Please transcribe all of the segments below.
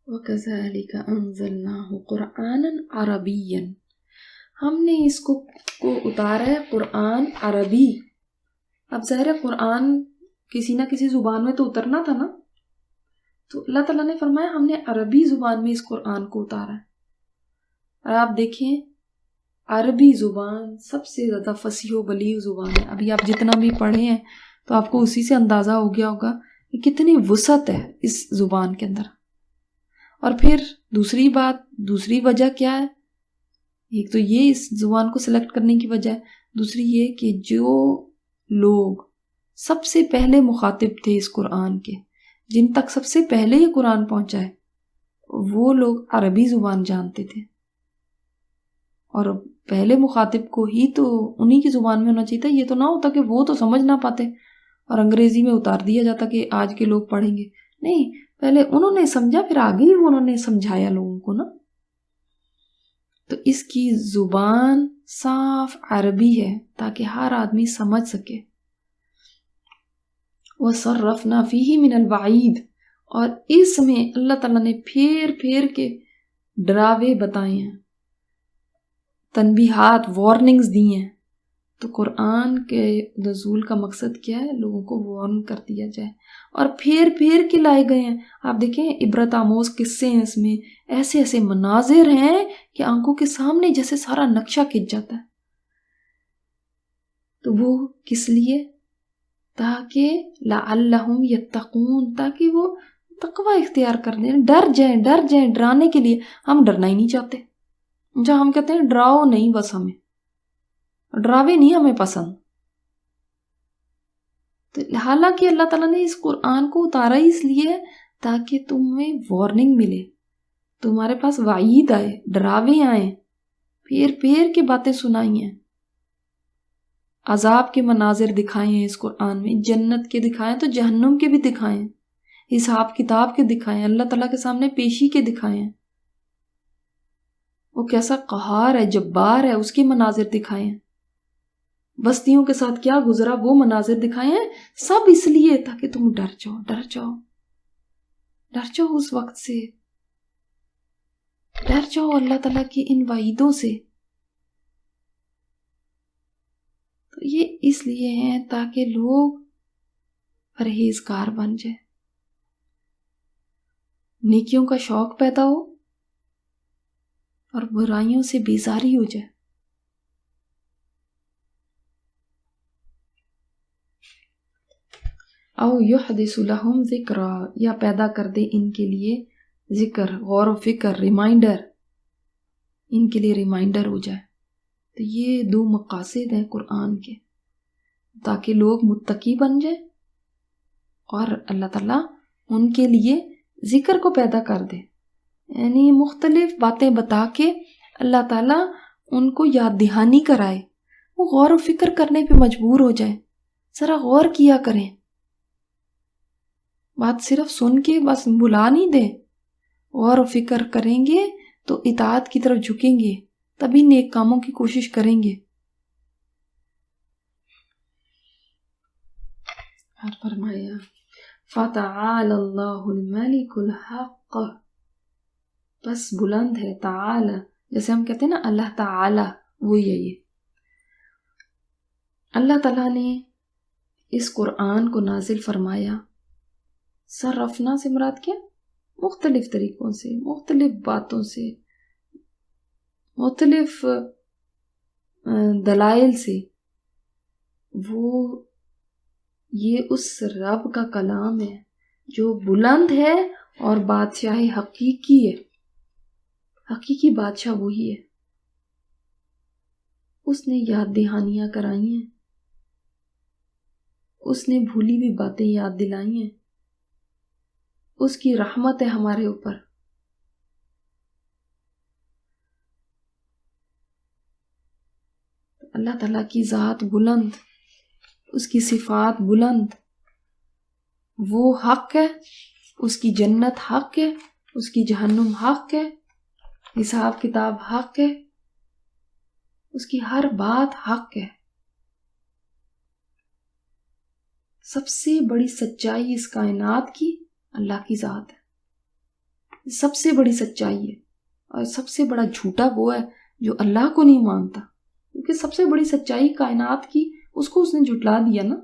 وَكَذَلِكَ أَنزَلْنَاهُ قُرْآنًا عَرَبِيًّا، ہم نے اس کو اتارا ہے قرآن عربی. اب ظاہر ہے قرآن کسی نہ کسی زبان میں تو اترنا تھا نا، تو اللہ تعالیٰ نے فرمایا ہم نے عربی زبان میں اس قرآن کو اتارا ہے. اور آپ دیکھیں عربی زبان سب سے زیادہ فصیح و بلیغ زبان ہے. ابھی آپ جتنا بھی پڑھے ہیں تو آپ کو اسی سے اندازہ ہو گیا ہوگا کہ کتنی وسعت ہے اس زبان کے اندر. اور پھر دوسری وجہ کیا ہے؟ ایک تو یہ اس زبان کو سلیکٹ کرنے کی وجہ ہے، دوسری یہ کہ جو لوگ سب سے پہلے مخاطب تھے اس قرآن کے، جن تک سب سے پہلے یہ قرآن پہنچا ہے، وہ لوگ عربی زبان جانتے تھے. اور پہلے مخاطب کو ہی تو انہی کی زبان میں ہونا چاہیے تھا. یہ تو نہ ہوتا کہ وہ تو سمجھ نہ پاتے اور انگریزی میں اتار دیا جاتا کہ آج کے لوگ پڑھیں گے. نہیں، پہلے انہوں نے سمجھا، پھر آگے ہی انہوں نے سمجھایا لوگوں کو نا. تو اس کی زبان صاف عربی ہے تاکہ ہر آدمی سمجھ سکے. وَصَرَّفْنَا فِيهِ مِنَ الْوَعِيدِ، اور اس میں اللہ تعالیٰ نے پھیر پھیر کے ڈراوے بتائے ہیں، تنبیہات، وارننگز دی ہیں. تو قرآن کے نزول کا مقصد کیا ہے؟ لوگوں کو وارن کر دیا جائے. اور پھیر پھیر کے لائے گئے ہیں. آپ دیکھیں عبرت آموز قصے ہیں اس میں، ایسے ایسے مناظر ہیں کہ آنکھوں کے سامنے جیسے سارا نقشہ کھنچ جاتا ہے. تو وہ کس لیے؟ تاکہ لعلہم یتقون، تاکہ وہ تقوی اختیار کر دیں، ڈر جائیں. ڈرانے کے لیے ہم ڈرنا ہی نہیں چاہتے. جہاں ہم کہتے ہیں ڈراؤ نہیں، بس ہمیں ڈراوے نہیں ہمیں پسند. تو حالانکہ اللہ تعالیٰ نے اس قرآن کو اتارا ہی اس لیے تاکہ تمہیں وارننگ ملے، تمہارے پاس وعید آئے، ڈراوے آئیں، پھیر پھیر کے باتیں سنائی ہیں، عذاب کے مناظر دکھائے ہیں اس قرآن میں، جنت کے دکھائے تو جہنم کے بھی دکھائے ہیں، حساب کتاب کے دکھائے ہیں، اللہ تعالیٰ کے سامنے پیشی کے دکھائے ہیں، وہ کیسا قہار ہے، جبار ہے، اس کے مناظر دکھائے ہیں، بستیوں کے ساتھ کیا گزرا وہ مناظر دکھائے ہیں. سب اس لیے تاکہ تم ڈر جاؤ اس وقت سے، ڈر جاؤ اللہ تعالیٰ کی ان وعیدوں سے. تو یہ اس لیے ہیں تاکہ لوگ پرہیزگار بن جائیں، نیکیوں کا شوق پیدا ہو اور برائیوں سے بیزاری ہو جائے. او یحدث لہم ذکرا، یا پیدا کر دے ان کے لیے ذکر، غور و فکر، ریمائنڈر، ان کے لیے ریمائنڈر ہو جائے. تو یہ دو مقاصد ہیں قرآن کے، تاکہ لوگ متقی بن جائیں اور اللہ تعالیٰ ان کے لیے ذکر کو پیدا کر دے. یعنی مختلف باتیں بتا کے اللہ تعالیٰ ان کو یاد دہانی کرائے، وہ غور و فکر کرنے پہ مجبور ہو جائے. ذرا غور کیا کریں، بات صرف سن کے بس بھلا نہیں دیں. غور و فکر کریں گے تو اطاعت کی طرف جھکیں گے، تبھی نیک کاموں کی کوشش کریں گے. اور فرمایا فَتَعَالَى اللَّهُ الْمَلِكُ الْحَقُّ، بس بلند ہے تعالی، جیسے ہم کہتے ہیں نا اللہ تعالی، وہی ہے یہ. اللہ تعالیٰ نے اس قرآن کو نازل فرمایا. صرفنا سے مراد کیا؟ مختلف طریقوں سے، مختلف باتوں سے، مختلف دلائل سے. وہ یہ اس رب کا کلام ہے جو بلند ہے اور بادشاہ حقیقی ہے. حقیقی بادشاہ وہی ہے. اس نے یاد دہانیاں کرائی ہیں، اس نے بھولی بھی باتیں یاد دلائی ہیں. اس کی رحمت ہے ہمارے اوپر. اللہ تعالیٰ کی ذات بلند، اس کی صفات بلند، وہ حق ہے، اس کی جنت حق ہے، اس کی جہنم حق ہے، حساب کتاب حق ہے، اس کی ہر بات حق ہے. سب سے بڑی سچائی اس کائنات کی اللہ کی ذات ہے. سب سے بڑی سچائی ہے، اور سب سے بڑا جھوٹا وہ ہے جو اللہ کو نہیں مانتا، کیونکہ سب سے بڑی سچائی کائنات کی اس کو اس نے جھٹلا دیا نا،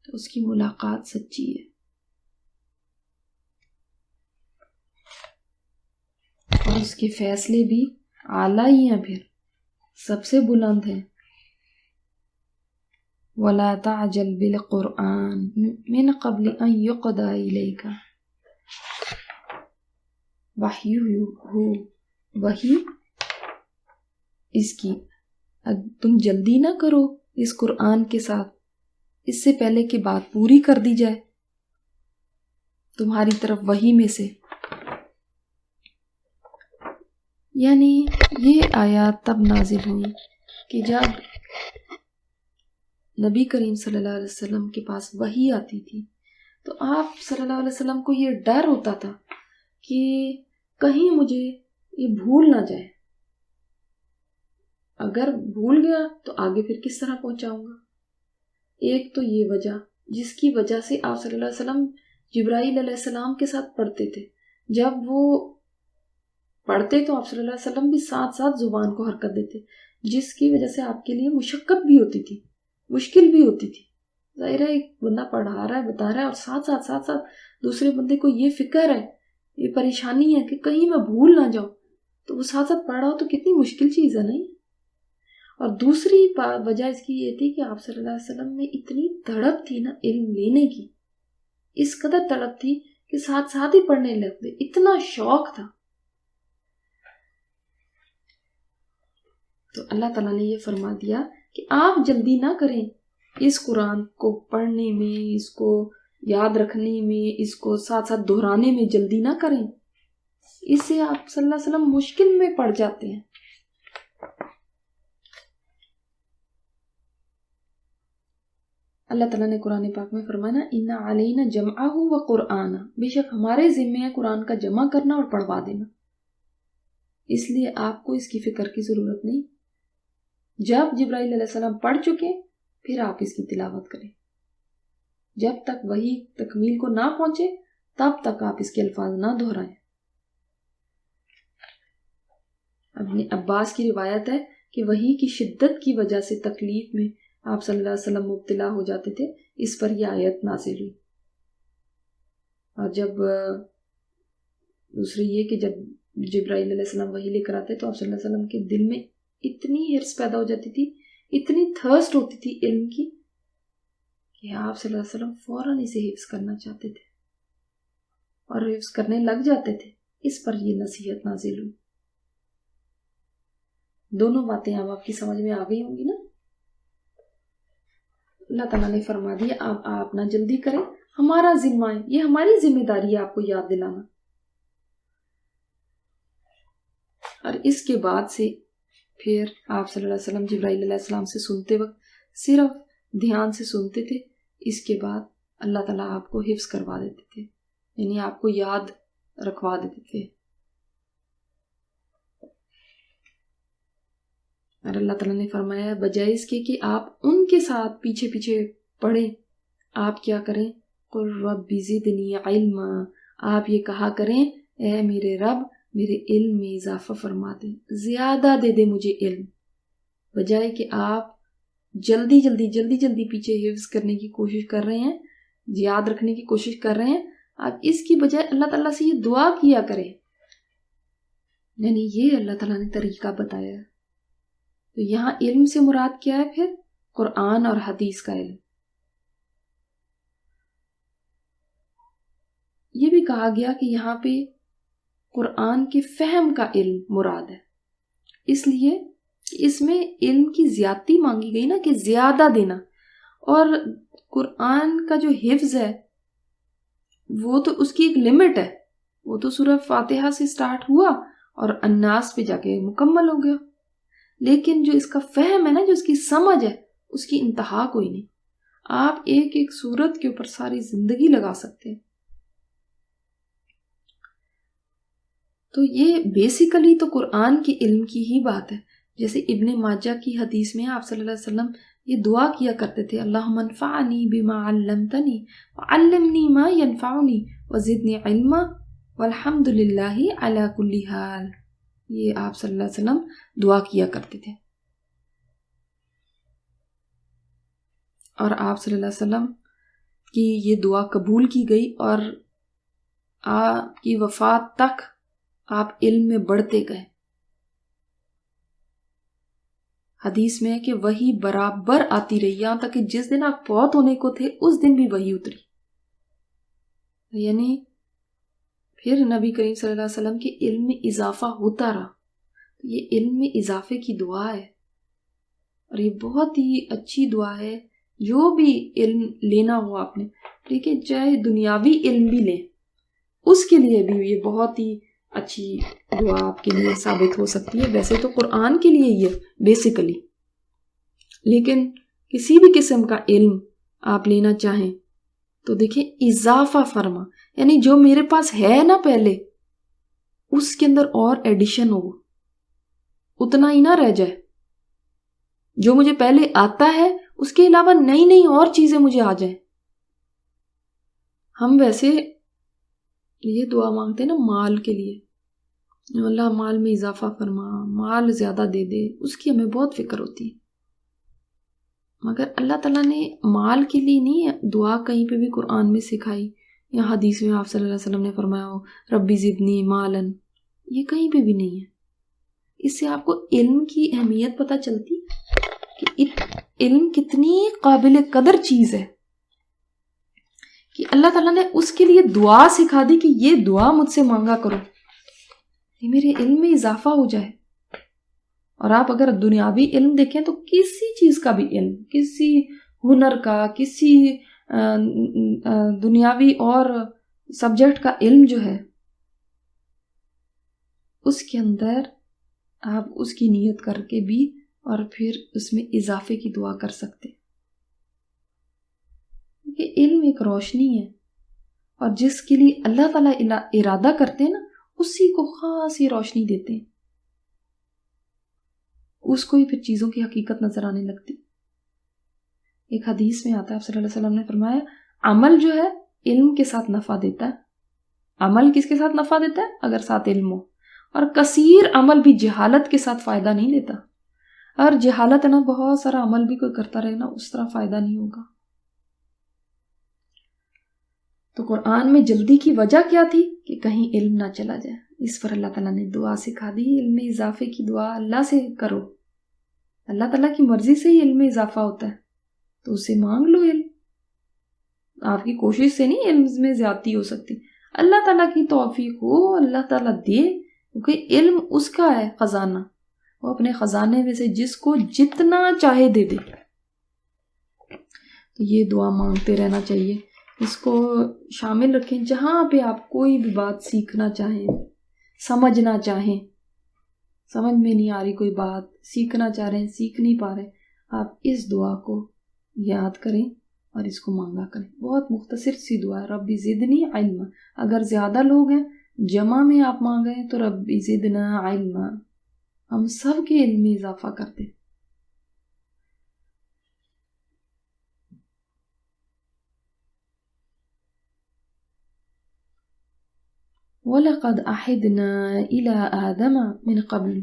تو اس کی ملاقات سچی ہے۔ اور اس کے فیصلے بھی اعلیٰ ہی ہیں، پھر سب سے بلند ہیں۔ وَلَا تَعْجَلْ بِالْقُرْآنِ مِنْ قَبْلِ أَنْ يُقْضَى إِلَيْكَ، وحی اس کی تم جلدی نہ کرو اس قرآن کے ساتھ، اس سے پہلے کہ بات پوری کر دی جائے تمہاری طرف وحی میں سے۔ یعنی یہ آیات تب نازل ہوئی کہ جب نبی کریم صلی اللہ علیہ وسلم کے پاس وحی آتی تھی تو آپ صلی اللہ علیہ وسلم کو یہ ڈر ہوتا تھا کہ کہیں مجھے یہ بھول نہ جائے، اگر بھول گیا تو آگے پھر کس طرح پہنچاؤں گا۔ ایک تو یہ وجہ جس کی وجہ سے آپ صلی اللہ علیہ وسلم جبرائیل علیہ السلام کے ساتھ پڑھتے تھے، جب وہ پڑھتے تو آپ صلی اللہ علیہ وسلم بھی ساتھ ساتھ زبان کو حرکت دیتے، جس کی وجہ سے آپ کے لیے مشقت بھی ہوتی تھی، مشکل بھی ہوتی تھی۔ ظاہر ہے ایک بندہ پڑھا رہا ہے، بتا رہا ہے، اور ساتھ ساتھ دوسرے بندے کو یہ فکر ہے، یہ پریشانی ہے کہ کہیں میں بھول نہ جاؤں، تو وہ ساتھ ساتھ پڑھ رہا ہو تو کتنی مشکل چیز ہے نہیں۔ اور دوسری وجہ اس کی یہ تھی کہ آپ صلی اللہ علیہ وسلم میں اتنی تڑپ تھی نا علم لینے کی، اس قدر تڑپ تھی کہ ساتھ ساتھ ہی پڑھنے لگتے، اتنا شوق تھا۔ تو اللہ تعالیٰ نے یہ فرما دیا کہ آپ جلدی نہ کریں اس قرآن کو پڑھنے میں، اس کو یاد رکھنے میں، اس کو ساتھ ساتھ دہرانے میں جلدی نہ کریں، اس سے آپ صلی اللہ علیہ وسلم مشکل میں پڑ جاتے ہیں۔ اللہ تعالیٰ نے قرآن پاک میں فرمانا اِنَّ عَلَيْنَا جَمْعَهُ وَقُرْآنَ، بے شک ہمارے ذمہ ہے قرآن کا جمع کرنا اور پڑھوا دینا، اس لیے آپ کو اس کی فکر کی ضرورت نہیں۔ جب جبرائیل علیہ السلام پڑھ چکے پھر آپ اس کی تلاوت کریں، جب تک وحی تکمیل کو نہ پہنچے تب تک آپ اس کے الفاظ نہ دہرائیں۔ ابن عباس کی روایت ہے کہ وحی کی شدت کی وجہ سے تکلیف میں آپ صلی اللہ علیہ وسلم مبتلا ہو جاتے تھے، اس پر یہ آیت نازل ہوئی۔ اور جب دوسری یہ کہ جب جبرائیل علیہ السلام وحی لے کر آتے تو آپ صلی اللہ علیہ وسلم کے دل میں اتنی ہرس پیدا ہو جاتی تھی، اتنی تھرسٹ ہوتی تھی علم کی کہ آپ صلی اللہ علیہ وسلم فوراً اسے حفظ کرنا چاہتے تھے اور حفظ کرنے لگ جاتے تھے۔ اس پر یہ نصیحت نازل ہوئی۔ دونوں باتیں اب آپ کی سمجھ میں آ گئی ہوں گی نا۔ اللہ تعالیٰ نے فرما دیا آپ نہ جلدی کریں، ہمارا ذمہ ہے، یہ ہماری ذمہ داری ہے آپ کو یاد دلانا۔ اور اس کے بعد سے پھر آپ صلی اللہ علیہ وسلم جبرائیل علیہ السلام سے سنتے وقت صرف دھیان سے سنتے تھے، اس کے بعد اللہ تعالیٰ آپ کو حفظ کروا دیتے تھے، یعنی آپ کو یاد رکھوا دیتے تھے۔ اور اللہ تعالیٰ نے فرمایا بجائے اس کے کہ آپ ان کے ساتھ پیچھے پیچھے پڑھیں، آپ کیا کریں، قُلْ رَبِّ زِدْنِی عِلْمًا، آپ یہ کہا کریں اے میرے رب میرے علم میں اضافہ فرما دے، زیادہ دے دے مجھے علم، بجائے کہ آپ جلدی پیچھے حفظ کرنے کی کوشش کر رہے ہیں، یاد رکھنے کی کوشش کر رہے ہیں، آپ اس کی بجائے اللہ تعالیٰ سے یہ دعا کیا کریں۔ یعنی یہ اللہ تعالیٰ نے طریقہ بتایا ہے۔ تو یہاں علم سے مراد کیا ہے پھر؟ قرآن اور حدیث کا علم۔ یہ بھی کہا گیا کہ یہاں پہ قرآن کے فہم کا علم مراد ہے، اس لیے اس میں علم کی زیادتی مانگی گئی نا کہ زیادہ دینا، اور قرآن کا جو حفظ ہے وہ تو اس کی ایک لمٹ ہے، وہ تو سورہ فاتحہ سے سٹارٹ ہوا اور الناس پہ جا کے مکمل ہو گیا، لیکن جو اس کا فہم ہے نا، جو اس کی سمجھ ہے، اس کی انتہا کوئی نہیں۔ آپ ایک ایک سورت کے اوپر ساری زندگی لگا سکتے ہیں۔ تو یہ بیسیکلی تو قرآن کے علم کی ہی بات ہے۔ جیسے ابن ماجہ کی حدیث میں آپ صلی اللہ علیہ وسلم یہ دعا کیا کرتے تھے، اللہم انفعنی بما علمتنی وعلمنی ما ینفعنی وزدنی علما والحمد للہ علی کل حال، یہ آپ صلی اللہ علیہ وسلم دعا کیا کرتے تھے. اور آپ صلی اللہ علیہ وسلم کی یہ دعا قبول کی گئی اور آپ کی وفات تک آپ علم میں بڑھتے گئے. حدیث میں ہے کہ وحی برابر آتی رہی، یہاں تک کہ جس دن آپ فوت ہونے کو تھے اس دن بھی وحی اتری. یعنی پھر نبی کریم صلی اللہ علیہ وسلم کے علم میں اضافہ ہوتا رہا. یہ علم میں اضافے کی دعا ہے اور یہ بہت ہی اچھی دعا ہے. جو بھی علم لینا ہو آپ نے، لیکن چاہے دنیاوی علم بھی لیں، اس کے لیے بھی یہ بہت ہی اچھی دعا آپ کے لیے ثابت ہو سکتی ہے. ویسے تو قرآن کے لیے یہ بیسیکلی، لیکن کسی بھی قسم کا علم آپ لینا چاہیں تو دیکھیں اضافہ فرما، یعنی جو میرے پاس ہے نا پہلے، اس کے اندر اور ایڈیشن ہو، اتنا ہی نہ رہ جائے. جو مجھے پہلے آتا ہے اس کے علاوہ نئی نئی اور چیزیں مجھے آ جائیں. ہم ویسے یہ دعا مانگتے ہیں نا مال کے لیے، اللہ مال میں اضافہ فرما، مال زیادہ دے دے، اس کی ہمیں بہت فکر ہوتی ہے. مگر اللہ تعالیٰ نے مال کے لیے نہیں دعا کہیں پہ بھی قرآن میں سکھائی یا حدیث میں آپ صلی اللہ علیہ وسلم نے فرمایا ہو ربی زدنی مالن، یہ کہیں پہ بھی نہیں ہے. اس سے آپ کو علم کی اہمیت پتہ چلتی کہ علم کتنی قابل قدر چیز ہے کہ اللہ تعالیٰ نے اس کے لیے دعا سکھا دی کہ یہ دعا مجھ سے مانگا کرو، یہ میرے علم میں اضافہ ہو جائے. اور آپ اگر دنیاوی علم دیکھیں تو کسی چیز کا بھی علم، کسی ہنر کا، کسی دنیاوی اور سبجیکٹ کا علم جو ہے، اس کے اندر آپ اس کی نیت کر کے بھی اور پھر اس میں اضافے کی دعا کر سکتے. کیونکہ علم ایک روشنی ہے اور جس کے لیے اللہ تعالیٰ ارادہ کرتے ہیں نا، اسی کو خاص یہ روشنی دیتے ہیں، اس کو ہی پھر چیزوں کی حقیقت نظر آنے لگتی. ایک حدیث میں آتا ہے، آپ صلی اللہ علیہ وسلم نے فرمایا عمل جو ہے علم کے ساتھ نفع دیتا ہے. عمل کس کے ساتھ نفع دیتا ہے؟ اگر ساتھ علم ہو. اور کثیر عمل بھی جہالت کے ساتھ فائدہ نہیں دیتا. اور جہالت ہے نا، بہت سارا عمل بھی کوئی کرتا رہے نا، اس طرح فائدہ نہیں ہوگا. تو قرآن میں جلدی کی وجہ کیا تھی کہ کہیں علم نہ چلا جائے. اس پر اللہ تعالیٰ نے دعا سکھا دی، علم میں اضافے کی دعا اللہ سے کرو. اللہ تعالیٰ کی مرضی سے ہی علم میں اضافہ ہوتا ہے، تو اسے مانگ لو. علم آپ کی کوشش سے نہیں علم میں زیادتی ہو سکتی. اللہ تعالیٰ کی توفیق ہو، اللہ تعالیٰ دے، کیونکہ علم اس کا ہے خزانہ، وہ اپنے خزانے میں سے جس کو جتنا چاہے دے دے. تو یہ دعا مانگتے رہنا چاہیے، اس کو شامل رکھیں. جہاں پہ آپ کوئی بھی بات سیکھنا چاہیں، سمجھنا چاہیں، سمجھ میں نہیں آ رہی کوئی بات، سیکھنا چاہ رہے ہیں، سیکھ نہیں پا رہے، آپ اس دعا کو یاد کریں اور اس کو مانگا کریں. بہت مختصر سی دعا ہے، ربی زدنی علما. اگر زیادہ لوگ ہیں، جمع میں آپ مانگیں تو ربی زدنا علما، ہم سب کے علم میں اضافہ کرتے. وَلَقَدْ أَحِدْنَا إِلَىٰ آدَمَ مِنْ قَبْلُ،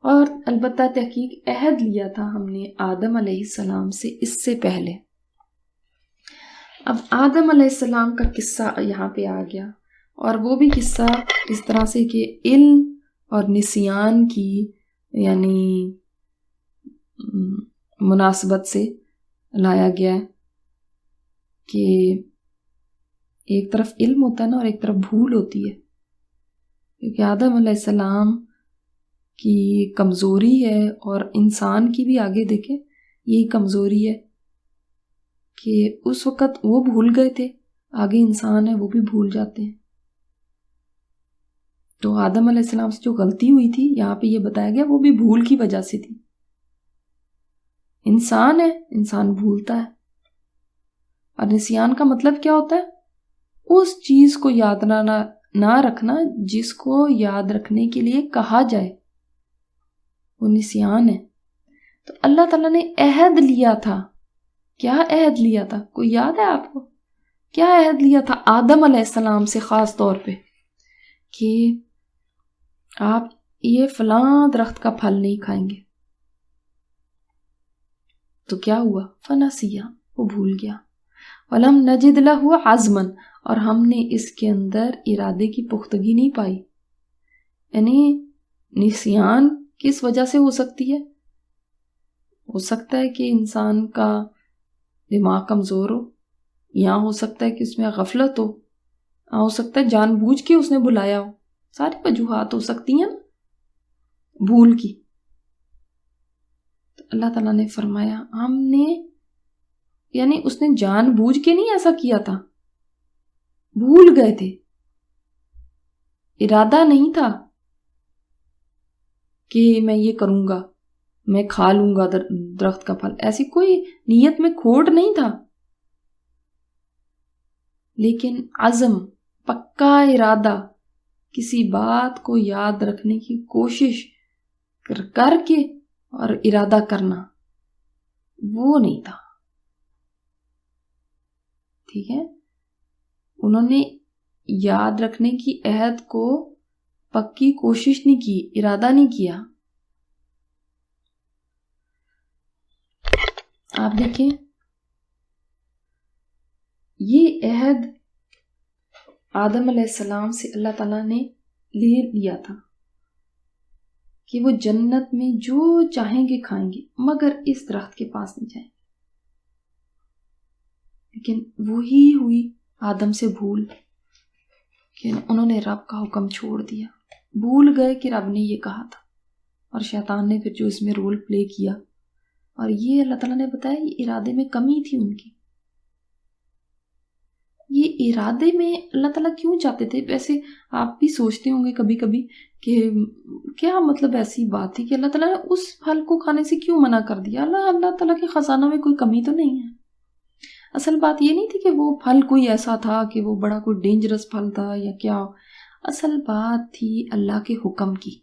اور البتہ تحقیق عہد لیا تھا ہم نے آدم علیہ السلام سے اس سے پہلے. اب آدم علیہ السلام کا قصہ یہاں پہ آ گیا، اور وہ بھی قصہ اس طرح سے کہ علم اور نسیان کی یعنی مناسبت سے لایا گیا ہے کہ ایک طرف علم ہوتا ہے نا اور ایک طرف بھول ہوتی ہے. کیونکہ آدم علیہ السلام کی کمزوری ہے، اور انسان کی بھی آگے دیکھیں یہی کمزوری ہے کہ اس وقت وہ بھول گئے تھے، آگے انسان ہے وہ بھی بھول جاتے ہیں. تو آدم علیہ السلام سے جو غلطی ہوئی تھی یہاں پہ یہ بتایا گیا وہ بھی بھول کی وجہ سے تھی. انسان ہے، انسان بھولتا ہے. اور نسیان کا مطلب کیا ہوتا ہے؟ اس چیز کو یاد نہ رکھنا جس کو یاد رکھنے کے لیے کہا جائے، وہ نسیان ہے. تو اللہ تعالیٰ نے عہد لیا تھا. کیا عہد لیا تھا؟ کوئی یاد ہے آپ کو؟ کیا عہد لیا تھا آدم علیہ السلام سے خاص طور پہ کہ آپ یہ فلاں درخت کا پھل نہیں کھائیں گے. تو کیا ہوا؟ فنسیا، وہ بھول گیا. وَلَمْ نَجِدْ لَهُ عَزْمًا، اور ہم نے اس کے اندر ارادے کی پختگی نہیں پائی. یعنی نسیان کس وجہ سے ہو سکتی ہے؟ ہو سکتا ہے کہ انسان کا دماغ کمزور ہو، یا ہو سکتا ہے کہ اس میں غفلت ہو سکتا ہے جان بوجھ کے اس نے بلایا ہو. ساری وجوہات ہو سکتی ہیں بھول کی. تو اللہ تعالیٰ نے فرمایا ہم نے، یعنی اس نے جان بوجھ کے نہیں ایسا کیا تھا، بھول گئے تھے، ارادہ نہیں تھا کہ میں یہ کروں گا، میں کھا لوں گا درخت کا پھل، ایسی کوئی نیت میں کھوٹ نہیں تھا. لیکن عزم، پکا ارادہ، کسی بات کو یاد رکھنے کی کوشش کر کے اور ارادہ کرنا، وہ نہیں تھا. ٹھیک ہے، انہوں نے یاد رکھنے کی عہد کو پکی کوشش نہیں کی، ارادہ نہیں کیا. آپ دیکھیں یہ عہد آدم علیہ السلام سے اللہ تعالیٰ نے لے لیا تھا کہ وہ جنت میں جو چاہیں گے کھائیں گے مگر اس درخت کے پاس نہیں جائیں گے. لیکن وہی ہوئی آدم سے بھول کہ انہوں نے رب کا حکم چھوڑ دیا، بھول گئے کہ رب نے یہ کہا تھا، اور شیطان نے پھر جو اس میں رول پلے کیا. اور یہ اللہ تعالیٰ نے بتایا یہ ارادے میں کمی تھی ان کی. یہ ارادے میں اللہ تعالیٰ کیوں چاہتے تھے؟ ویسے آپ بھی سوچتے ہوں گے کبھی کبھی کہ کیا مطلب ایسی بات تھی کہ اللہ تعالیٰ نے اس پھل کو کھانے سے کیوں منع کر دیا؟ اللہ تعالیٰ کے خزانہ میں کوئی کمی تو نہیں ہے. اصل بات یہ نہیں تھی کہ وہ پھل کوئی ایسا تھا کہ وہ بڑا کوئی ڈینجرس پھل تھا یا کیا. اصل بات تھی اللہ کے حکم کی.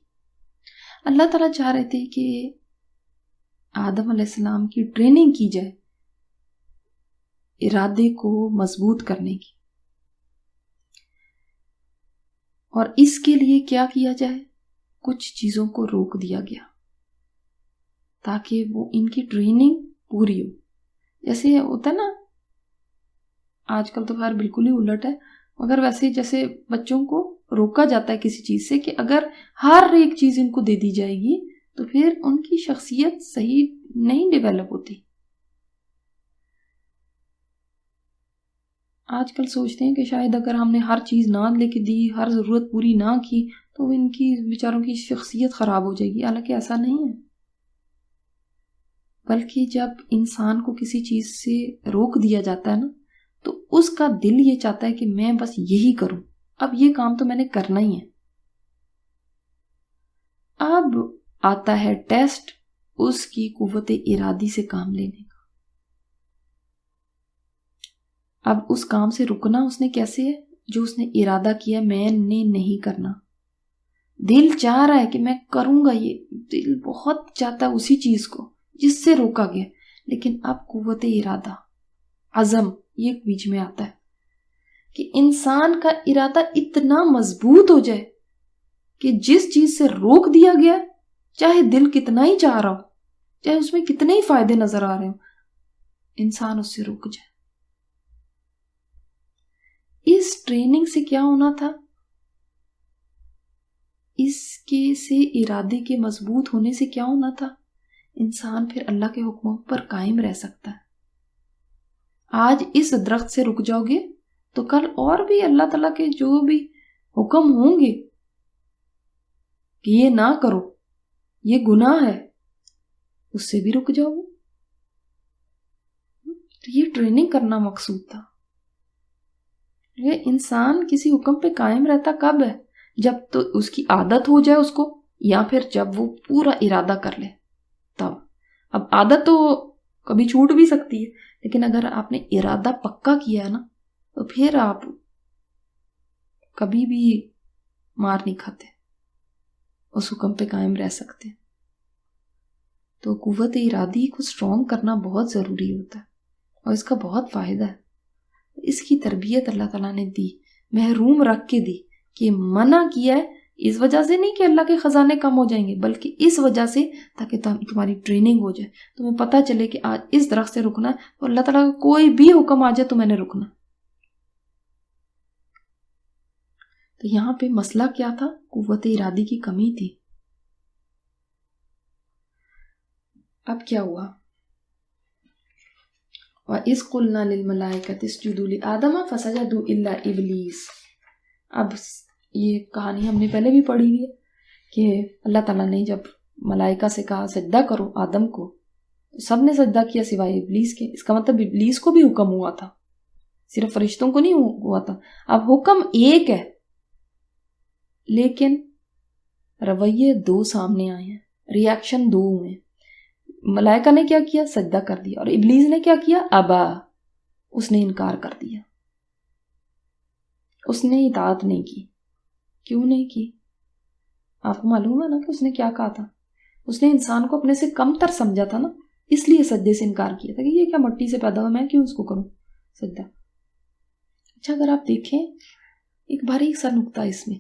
اللہ تعالیٰ چاہ رہے تھے کہ آدم علیہ السلام کی ٹریننگ کی جائے ارادے کو مضبوط کرنے کی، اور اس کے لیے کیا کیا جائے؟ کچھ چیزوں کو روک دیا گیا تاکہ وہ ان کی ٹریننگ پوری ہو. جیسے ہوتا ہے نا، آج کل تو خیر بالکل ہی الٹ ہے، مگر ویسے جیسے بچوں کو روکا جاتا ہے کسی چیز سے کہ اگر ہر ایک چیز ان کو دے دی جائے گی تو پھر ان کی شخصیت صحیح نہیں ڈیولپ ہوتی. آج کل سوچتے ہیں کہ شاید اگر ہم نے ہر چیز نہ لے کے دی، ہر ضرورت پوری نہ کی تو ان کی بیچاروں کی شخصیت خراب ہو جائے گی. حالانکہ ایسا نہیں ہے، بلکہ جب انسان کو کسی چیز سے روک دیا جاتا ہے نا تو اس کا دل یہ چاہتا ہے کہ میں بس یہی کروں، اب یہ کام تو میں نے کرنا ہی ہے. اب آتا ہے ٹیسٹ اس کی قوت ارادی سے کام لینے کا. اب اس کام سے رکنا اس نے کیسے ہے؟ جو اس نے ارادہ کیا میں نے نہیں کرنا، دل چاہ رہا ہے کہ میں کروں گا، یہ دل بہت چاہتا ہے اسی چیز کو جس سے روکا گیا. لیکن اب قوت ارادہ، عزم، یہ بیچ میں آتا ہے کہ انسان کا ارادہ اتنا مضبوط ہو جائے کہ جس چیز سے روک دیا گیا، چاہے دل کتنا ہی چاہ رہا ہو، چاہے اس میں کتنے ہی فائدے نظر آ رہے ہوں، انسان اس سے رک جائے. اس ٹریننگ سے کیا ہونا تھا؟ اس کے سے ارادے کے مضبوط ہونے سے کیا ہونا تھا؟ انسان پھر اللہ کے حکموں پر قائم رہ سکتا ہے. آج اس درخت سے رک جاؤ گے تو کل اور بھی اللہ تعالیٰ کے جو بھی حکم ہوں گے کہ یہ نہ کرو، یہ گناہ ہے، اس سے بھی رک جاؤ گے. تو یہ ٹریننگ کرنا مقصود تھا. یہ انسان کسی حکم پہ قائم رہتا کب ہے؟ جب تو اس کی عادت ہو جائے اس کو، یا پھر جب وہ پورا ارادہ کر لے تب. اب عادت تو کبھی چھوٹ بھی سکتی ہے، لیکن اگر آپ نے ارادہ پکا کیا ہے نا تو پھر آپ کبھی بھی مار نہیں کھاتے، اس حکم پہ قائم رہ سکتے. تو قوت ارادی کو سٹرونگ کرنا بہت ضروری ہوتا ہے، اور اس کا بہت فائدہ ہے. اس کی تربیت اللہ تعالیٰ نے دی، محروم رکھ کے دی، کہ منع کیا ہے اس وجہ سے نہیں کہ اللہ کے خزانے کم ہو جائیں گے، بلکہ اس وجہ سے تاکہ تمہاری ٹریننگ ہو جائے، تمہیں پتہ چلے کہ آج اس درخت سے رکنا ہے تو اللہ تعالیٰ کا کوئی بھی حکم آ جائے تو میں نے رکنا۔ تو یہاں پہ مسئلہ کیا تھا؟ قوت ارادی کی کمی تھی۔ اب کیا ہوا؟ وَإِذْ قُلْنَا لِلْمَلَائِكَةِ اسْجُدُوا لِآدَمَ فَسَجَدُوا إِلَّا إِبْلِيسَ۔ اب یہ کہانی ہم نے پہلے بھی پڑھی ہوئی ہے کہ اللہ تعالیٰ نے جب ملائکہ سے کہا سجدہ کرو آدم کو، سب نے سجدہ کیا سوائے ابلیس کے۔ اس کا مطلب ابلیس کو بھی حکم ہوا تھا، صرف فرشتوں کو نہیں ہوا تھا۔ اب حکم ایک ہے لیکن رویے دو سامنے آئے ہیں، ریاکشن دو ہوئے ہیں۔ ملائکہ نے کیا کیا؟ سجدہ کر دیا، اور ابلیس نے کیا کیا؟ ابا، اس نے انکار کر دیا، اس نے اطاعت نہیں کی۔ کیوں نہیں کی؟ آپ کو معلوم ہے نا کہ اس نے کیا کہا تھا؟ اس نے انسان کو اپنے سے کم تر سمجھا تھا نا، اس لیے سجدے سے انکار کیا تھا کہ یہ کیا مٹی سے پیدا ہوا، میں کیوں اس کو کروں سجدہ۔ اچھا، اگر آپ دیکھیں ایک باریک سا نکتہ اس میں،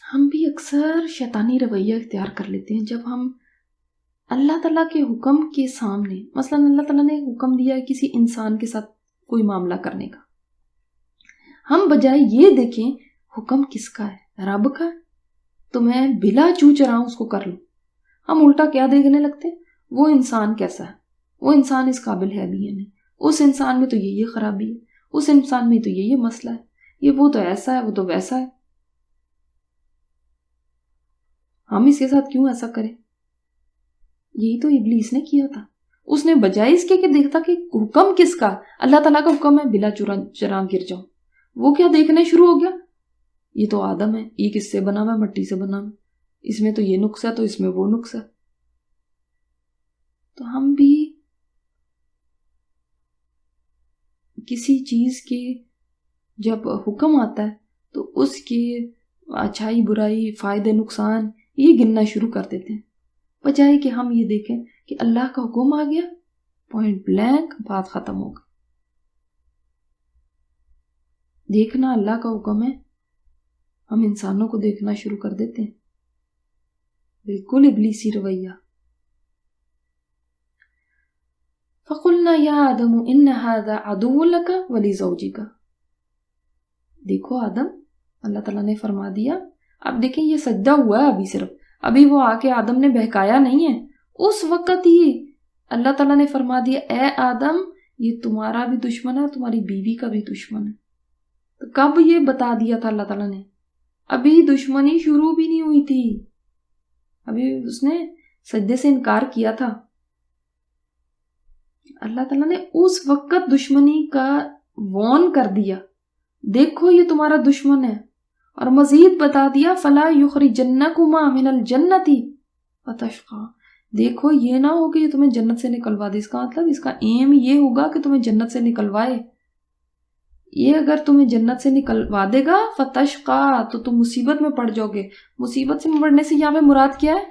ہم بھی اکثر شیطانی رویہ اختیار کر لیتے ہیں جب ہم اللہ تعالیٰ کے حکم کے سامنے، مثلا اللہ تعالیٰ نے حکم دیا ہے کسی انسان کے ساتھ کوئی معاملہ کرنے کا، ہم بجائے یہ دیکھیں حکم کس کا ہے، رب کا ہے، تو میں بلا چوچ رہا ہوں اس کو کر لوں، ہم الٹا کیا دیکھنے لگتے؟ وہ انسان کیسا ہے، وہ انسان اس قابل ہے بھی یا نہیں، اس انسان میں تو یہ خرابی ہے، اس انسان میں تو یہ مسئلہ ہے، وہ تو ایسا ہے، وہ تو ویسا ہے، ہم اس کے ساتھ کیوں ایسا کریں؟ یہی تو ابلیس نے کیا تھا۔ اس نے بجائے اس کے کہ دیکھتا کہ حکم کس کا، اللہ تعالیٰ کا حکم ہے بلا چراغ گر جاؤ، وہ کیا دیکھنے شروع ہو گیا؟ یہ تو آدم ہے، یہ کس سے بنا ہوا ہے؟ مٹی سے بنا ہوا، اس میں تو یہ نقص ہے تو اس میں وہ نقص ہے۔ تو ہم بھی کسی چیز کے جب حکم آتا ہے تو اس کے اچھائی برائی فائدے نقصان یہ گننا شروع کر دیتے ہیں، بجائے کہ ہم یہ دیکھیں کہ اللہ کا حکم آ گیا، پوائنٹ بلینک بات ختم ہو گئی۔ دیکھنا اللہ کا حکم ہے، ہم انسانوں کو دیکھنا شروع کر دیتے ہیں، بالکل ابلیسی رویہ۔ فَقُلْنَا يَا آدَمُ إِنَّ هَذَا عَدُوٌّ لَكَ وَلِزَوْجِكَ۔ دیکھو آدم، اللہ تعالیٰ نے فرما دیا، اب دیکھیں یہ سجدہ ہوا ہے، ابھی وہ آ کے آدم نے بہکایا نہیں ہے، اس وقت ہی اللہ تعالیٰ نے فرما دیا اے آدم یہ تمہارا بھی دشمن ہے، تمہاری بیوی کا بھی دشمن ہے۔ تو کب یہ بتا دیا تھا اللہ تعالیٰ نے؟ ابھی دشمنی شروع بھی نہیں ہوئی تھی، ابھی اس نے سجدے سے انکار کیا تھا۔ اللہ تعالیٰ نے اس وقت دشمنی کا وارن کر دیا، دیکھو یہ تمہارا دشمن ہے، اور مزید بتا دیا فَلَا يُخْرِجَنَّكُمَا مِنَ الْجَنَّةِ فَتَشْقَىٰ، دیکھو یہ نہ ہو کہ یہ تمہیں جنت سے نکلوا دے۔ اس کا مطلب اس کا ایم یہ ہوگا کہ تمہیں جنت سے نکلوائے، یہ اگر تمہیں جنت سے نکلوا دے گا فَتَشْقَىٰ تو تم مصیبت میں پڑ جاؤ گے۔ مصیبت سے پڑنے سے یہاں پہ مراد کیا ہے؟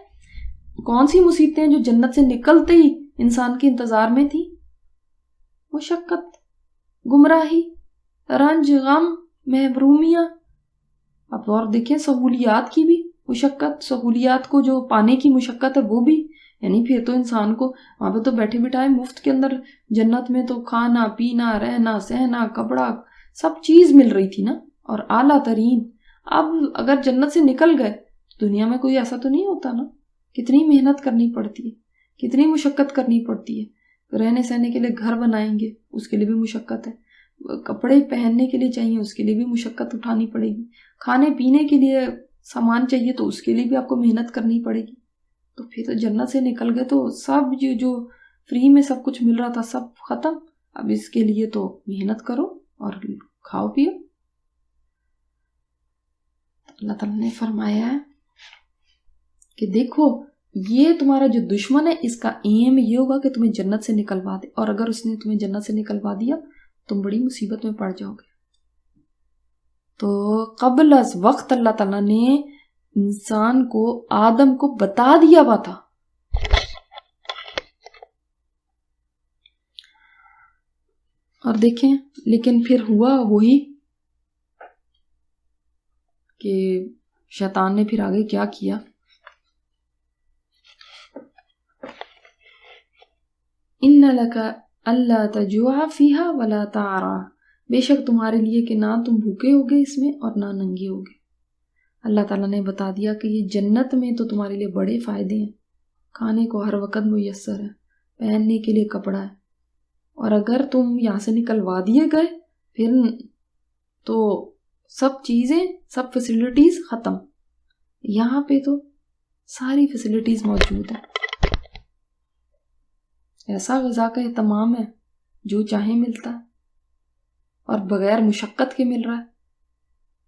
کون سی مصیبتیں جو جنت سے نکلتے ہی انسان کے انتظار میں تھی؟ مشقت، گمراہی، رنج، غم، محرومیاں، اب اور دیکھیں سہولیات کی بھی مشقت، سہولیات کو جو پانے کی مشقت ہے وہ بھی، یعنی پھر تو انسان کو وہاں پہ تو بیٹھے بٹھائے مفت کے اندر جنت میں تو کھانا پینا رہنا سہنا کپڑا سب چیز مل رہی تھی نا، اور اعلیٰ ترین۔ اب اگر جنت سے نکل گئے دنیا میں کوئی ایسا تو نہیں ہوتا نا، کتنی محنت کرنی پڑتی ہے، کتنی مشقت کرنی پڑتی ہے، رہنے سہنے کے لیے گھر بنائیں گے اس کے لیے بھی مشقت ہے، کپڑے پہننے کے لیے چاہیے اس کے لیے بھی مشقت اٹھانی پڑے گی، کھانے پینے کے لیے سامان چاہیے تو اس کے لیے بھی آپ کو محنت کرنی پڑے گی۔ تو پھر تو جنت سے نکل گئے تو سب جو فری میں سب کچھ مل رہا تھا سب ختم، اب اس کے لیے تو محنت کرو اور کھاؤ پیو۔ اللہ تعالیٰ نے فرمایا ہے کہ دیکھو یہ تمہارا جو دشمن ہے اس کا ایم یہ ہوگا کہ تمہیں جنت سے نکلوا دے، اور اگر اس نے تمہیں جنت سے نکلوا دیا تم بڑی مصیبت میں پڑ جاؤ گے۔ تو قبل از وقت اللہ تعالیٰ نے انسان کو آدم کو بتا دیا ہوا تھا۔ اور دیکھیں لیکن پھر ہوا وہی کہ شیطان نے پھر آگے کیا کیا. ان لک الا تجوع فیہا ولا تعرا، بے شک تمہارے لیے کہ نہ تم بھوکے ہوگے اس میں اور نہ ننگے ہوگے. اللہ تعالیٰ نے بتا دیا کہ یہ جنت میں تو تمہارے لیے بڑے فائدے ہیں، کھانے کو ہر وقت میسر ہے، پہننے کے لیے کپڑا ہے، اور اگر تم یہاں سے نکلوا دیے گئے پھر تو سب چیزیں، سب فیسلٹیز ختم. یہاں پہ تو ساری فیسلٹیز موجود ہیں، ایسا غذا کا اہتمام ہے جو چاہے ملتا ہے اور بغیر مشقت کے مل رہا ہے.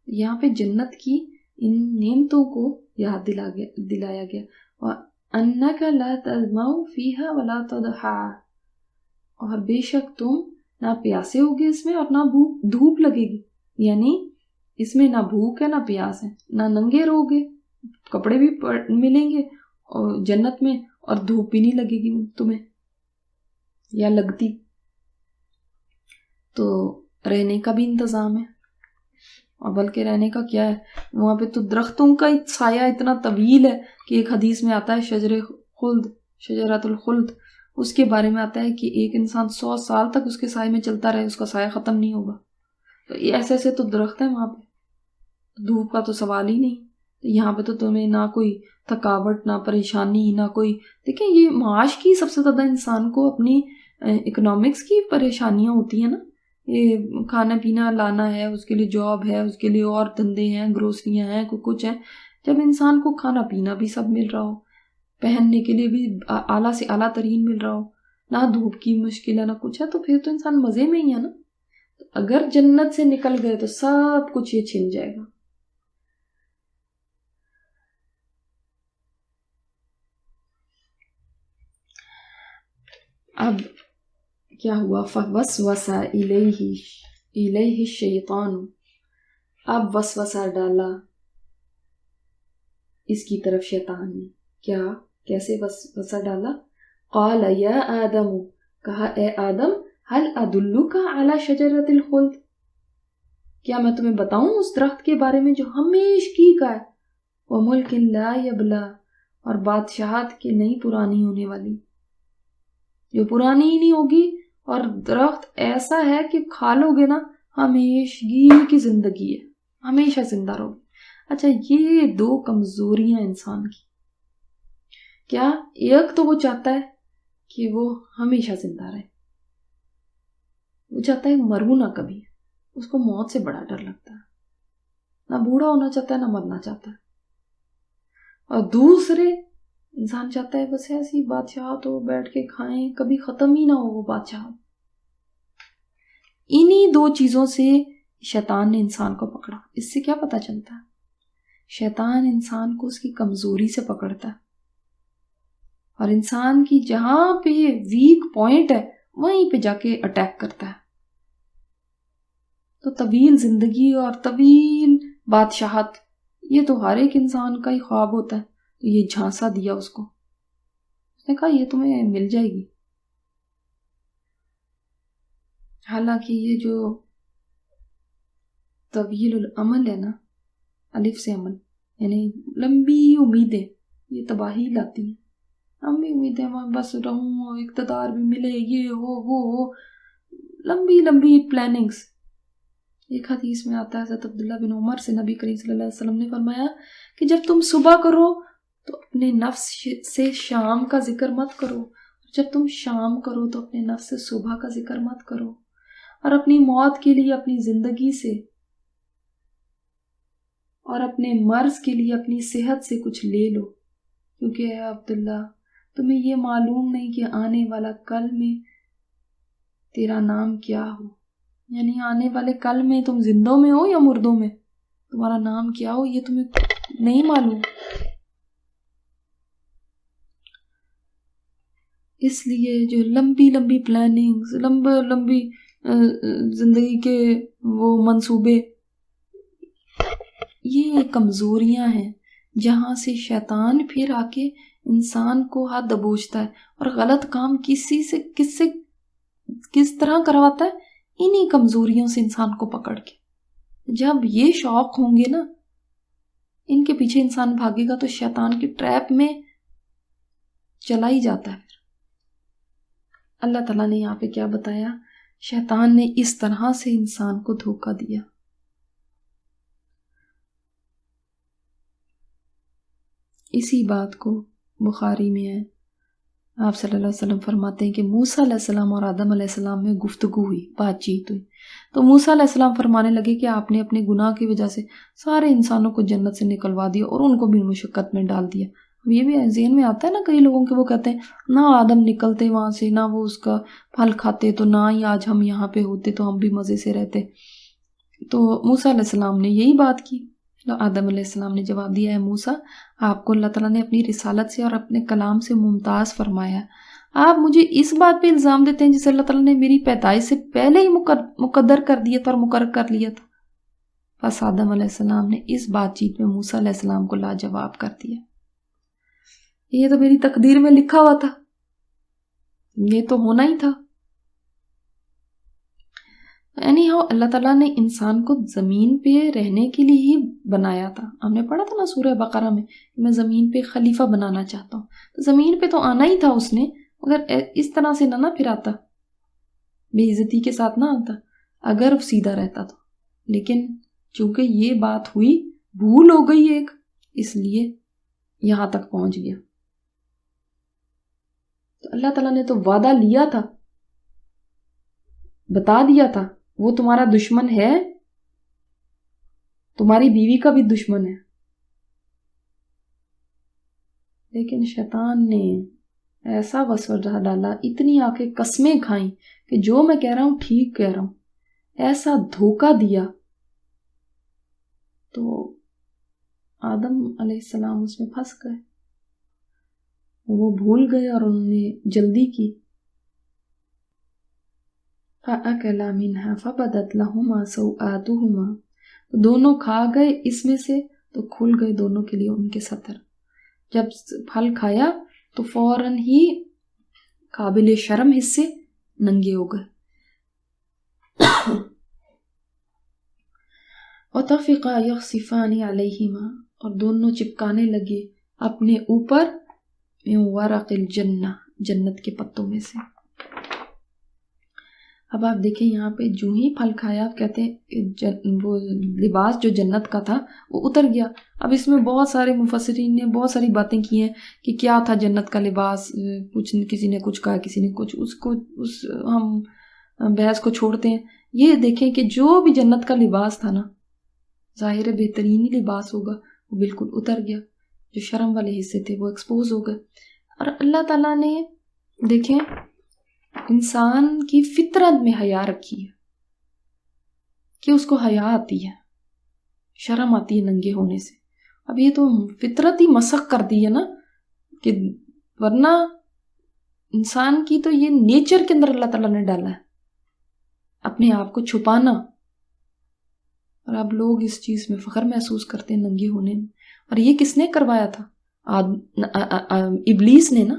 یہاں پہ جنت کی ان نعمتوں کو یاد دلایا گیا. وَأَنَّكَ لَا تَظْمَأُ فِيهَا وَلَا تَضْحَىٰ، اور بے شک تم نہ پیاسے ہوگے اس میں اور نہ دھوپ لگے گی. یعنی اس میں نہ بھوک ہے نہ پیاس ہے، نہ ننگے رہو گے، کپڑے بھی ملیں گے اور جنت میں، اور دھوپ بھی نہیں لگے گی تمہیں یا لگتی. تو رہنے کا بھی انتظام ہے، اور بلکہ رہنے کا کیا ہے، وہاں پہ تو درختوں کا سایہ اتنا طویل ہے کہ ایک حدیث میں آتا ہے شجرۃ الخلد، اس کے بارے میں آتا ہے کہ ایک انسان 100 سال تک اس کے سائے میں چلتا رہے، اس کا سایہ ختم نہیں ہوگا. تو ایسے ایسے تو درخت ہیں وہاں پہ، دھوپ کا تو سوال ہی نہیں. یہاں پہ تو تمہیں نہ کوئی تھکاوٹ، نہ پریشانی، نہ کوئی، دیکھیں یہ معاش کی سب سے زیادہ انسان کو اپنی اکنامکس کی پریشانیاں ہوتی ہیں نا، یہ کھانا پینا لانا ہے، اس کے لیے جاب ہے، اس کے لیے اور دھندے ہیں، گروسریاں ہیں، کچھ ہیں. جب انسان کو کھانا پینا بھی سب مل رہا ہو، پہننے کے لیے بھی اعلیٰ سے اعلیٰ ترین مل رہا ہو، نہ دھوپ کی مشکل ہے نہ کچھ ہے، تو پھر تو انسان مزے میں ہی ہے نا. اگر جنت سے نکل گئے تو سب کچھ یہ چھن جائے گا. اب کیا ہوا؟ فَوَسْوَسَ إِلَيْهِ الشَّيْطَانُ، اب وسوسہ ڈالا اس کی طرف شیطان نے. کیا؟ کیسے وسوسہ ڈالا؟ قَالَ يَا آدَمُ، کہا اے آدم، هَلْ أَدُلُّكَ عَلَى شَجَرَةِ الْخُلْدِ، کیا میں تمہیں بتاؤں اس درخت کے بارے میں جو ہمیشگی کا ہے، وَمُلْكٍ لَا يَبْلَى، اور بادشاہت کے نہیں پرانی ہونے والی، جو پرانی ہی نہیں ہوگی، اور درخت ایسا ہے کہ کھا لو گے نا ہمیشگی کی زندگی ہے، ہمیشہ زندہ رہو گے. اچھا یہ دو کمزوریاں انسان کی، کیا ایک تو وہ چاہتا ہے کہ وہ ہمیشہ زندہ رہے، وہ چاہتا ہے مرو نہ کبھی، اس کو موت سے بڑا ڈر لگتا ہے، نہ بوڑھا ہونا چاہتا ہے نہ مرنا چاہتا ہے. اور دوسرے انسان چاہتا ہے بس ایسی بادشاہت ہو، بیٹھ کے کھائیں، کبھی ختم ہی نہ ہو وہ بادشاہت. انہی دو چیزوں سے شیطان نے انسان کو پکڑا. اس سے کیا پتا چلتا ہے؟ شیطان انسان کو اس کی کمزوری سے پکڑتا ہے، اور انسان کی جہاں پہ ویک پوائنٹ ہے وہیں پہ جا کے اٹیک کرتا ہے. تو طویل زندگی اور طویل بادشاہت یہ تو ہر ایک انسان کا ہی خواب ہوتا ہے. تو یہ جھانسا دیا اس کو، اس نے کہا یہ تمہیں مل جائے گی. حالانکہ یہ جو طویل العمل ہے نا، الف سے عمل، یعنی لمبی امیدیں، یہ تباہی لاتی ہیں. لمبی امیدیں، میں بس رہوں، اقتدار بھی ملے، یہ ہو وہ ہو، لمبی لمبی پلاننگز. ایک حدیث میں آتا ہے حضرت عبداللہ بن عمر سے، نبی کریم صلی اللہ علیہ وسلم نے فرمایا کہ جب تم صبح کرو تو اپنے نفس سے شام کا ذکر مت کرو، جب تم شام کرو تو اپنے نفس سے صبح کا ذکر مت کرو، اور اپنی موت کے لیے اپنی زندگی سے اور اپنے مرض کے لیے اپنی صحت سے کچھ لے لو، کیونکہ اے عبداللہ تمہیں یہ معلوم نہیں کہ آنے والا کل میں تیرا نام کیا ہو. یعنی آنے والے کل میں تم زندوں میں ہو یا مردوں میں، تمہارا نام کیا ہو یہ تمہیں نہیں معلوم. اس لیے جو لمبی لمبی پلاننگز، لمبی زندگی کے وہ منصوبے، یہ کمزوریاں ہیں جہاں سے شیطان پھر آ کے انسان کو ہاتھ دبوچتا ہے اور غلط کام کس طرح کرواتا ہے. انہی کمزوریوں سے انسان کو پکڑ کے. جب یہ شوق ہوں گے نا، ان کے پیچھے انسان بھاگے گا تو شیطان کی ٹریپ میں چلا ہی جاتا ہے. اللہ تعالیٰ نے یہاں پہ کیا بتایا؟ شیطان نے اس طرح سے انسان کو دھوکہ دیا. اسی بات کو بخاری میں ہے، آپ صلی اللہ علیہ وسلم فرماتے ہیں کہ موسیٰ علیہ السلام اور آدم علیہ السلام میں گفتگو ہوئی، بات چیت ہوئی. تو موسیٰ علیہ السلام فرمانے لگے کہ آپ نے اپنے گناہ کی وجہ سے سارے انسانوں کو جنت سے نکلوا دیا اور ان کو بھی مشقت میں ڈال دیا. یہ بھی ذہن میں آتا ہے نا کئی لوگوں کے، وہ کہتے ہیں نہ آدم نکلتے وہاں سے، نہ وہ اس کا پھل کھاتے، تو نہ ہی آج ہم یہاں پہ ہوتے، تو ہم بھی مزے سے رہتے. تو موسیٰ علیہ السلام نے یہی بات کی. تو آدم علیہ السلام نے جواب دیا، ہے موسیٰ، آپ کو اللہ تعالیٰ نے اپنی رسالت سے اور اپنے کلام سے ممتاز فرمایا. آپ مجھے اس بات پہ الزام دیتے ہیں جسے اللہ تعالیٰ نے میری پیدائش سے پہلے ہی مقدر کر دیا تھا اور مقرر کر لیا تھا. بس آدم علیہ السلام نے اس بات چیت میں موسیٰ علیہ السلام کو لاجواب کر دیا. یہ تو میری تقدیر میں لکھا ہوا تھا، یہ تو ہونا ہی تھا. اللہ تعالیٰ نے انسان کو زمین پہ رہنے کے لیے ہی بنایا تھا. ہم نے پڑھا تھا نا سورہ بقرہ میں کہ میں زمین پہ خلیفہ بنانا چاہتا ہوں. تو زمین پہ تو آنا ہی تھا اس نے، مگر اس طرح سے نہ پھر آتا، بے عزتی کے ساتھ نہ آتا اگر وہ سیدھا رہتا تو. لیکن چونکہ یہ بات ہوئی، بھول ہو گئی ایک، اس لیے یہاں تک پہنچ گیا. تو اللہ تعالیٰ نے تو وعدہ لیا تھا، بتا دیا تھا وہ تمہارا دشمن ہے، تمہاری بیوی کا بھی دشمن ہے. لیکن شیطان نے ایسا وسوسہ ڈالا، اتنی آ کے قسمیں کھائیں کہ جو میں کہہ رہا ہوں ٹھیک کہہ رہا ہوں، ایسا دھوکہ دیا. تو آدم علیہ السلام اس میں پھنس گئے، وہ بھول گئے اور انہوں نے جلدی کی. فَأَكَلَا مِنْهَا فَبَدَتْ لَهُمَا سَوْآتُهُمَا، دونوں کھا گئے اس میں سے تو کھل گئے دونوں کے لیے ان کے ستر. جب پھل کھایا تو فوراً ہی قابل شرم حصے ننگے ہو گئے. وَطَفِقَا يَخْصِفَانِ عَلَيْهِمَا، اور دونوں چپکانے لگے اپنے اوپر مِن وَرَقِ الْجَنَّةِ، جنت کے پتوں میں سے. اب آپ دیکھیں یہاں پہ جو ہی پھل کھایا، آپ کہتے ہیں کہ وہ لباس جو جنت کا تھا وہ اتر گیا. اب اس میں بہت سارے مفسرین نے بہت ساری باتیں کی ہیں کہ کیا تھا جنت کا لباس، کچھ کسی نے کچھ کہا، کسی نے کچھ. اس ہم بحث کو چھوڑتے ہیں. یہ دیکھیں کہ جو بھی جنت کا لباس تھا نا، ظاہر بہترین ہی لباس ہوگا، وہ بالکل اتر گیا. جو شرم والے حصے تھے وہ ایکسپوز ہو گئے. اور اللہ تعالیٰ نے دیکھیں انسان کی فطرت میں حیا رکھی ہے کہ اس کو حیا آتی ہے، شرم آتی ہے ننگے ہونے سے. اب یہ تو فطرت ہی مسخ کر دی ہے نا، کہ ورنہ انسان کی تو یہ نیچر کے اندر اللہ تعالیٰ نے ڈالا ہے اپنے آپ کو چھپانا. اور اب لوگ اس چیز میں فخر محسوس کرتے ہیں ننگے ہونے میں. اور یہ کس نے کروایا تھا؟ ابلیس نے نا.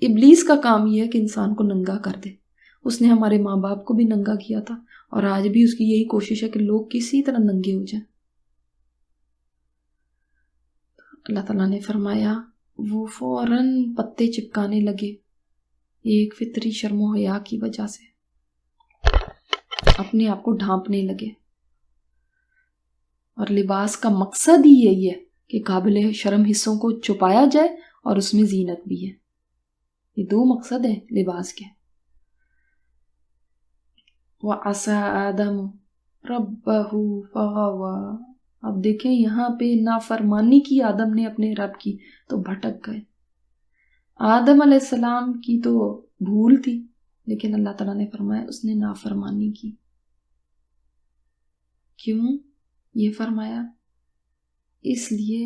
ابلیس کا کام یہ ہے کہ انسان کو ننگا کر دے. اس نے ہمارے ماں باپ کو بھی ننگا کیا تھا، اور آج بھی اس کی یہی کوشش ہے کہ لوگ کسی طرح ننگے ہو جائیں. اللہ تعالیٰ نے فرمایا وہ فوراً پتے چپکانے لگے، ایک فطری شرم و حیا کی وجہ سے اپنے آپ کو ڈھانپنے لگے. اور لباس کا مقصد ہی یہی ہے کہ قابل شرم حصوں کو چھپایا جائے اور اس میں زینت بھی ہے. یہ دو مقصد ہیں لباس کے. وَعَصَىٰ آدَمُ رَبَّهُ فَغَوَىٰ، اب دیکھیں یہاں پہ نافرمانی کی آدم نے اپنے رب کی تو بھٹک گئے. آدم علیہ السلام کی تو بھول تھی، لیکن اللہ تعالیٰ نے فرمایا اس نے نافرمانی کی. کیوں یہ فرمایا؟ اس لیے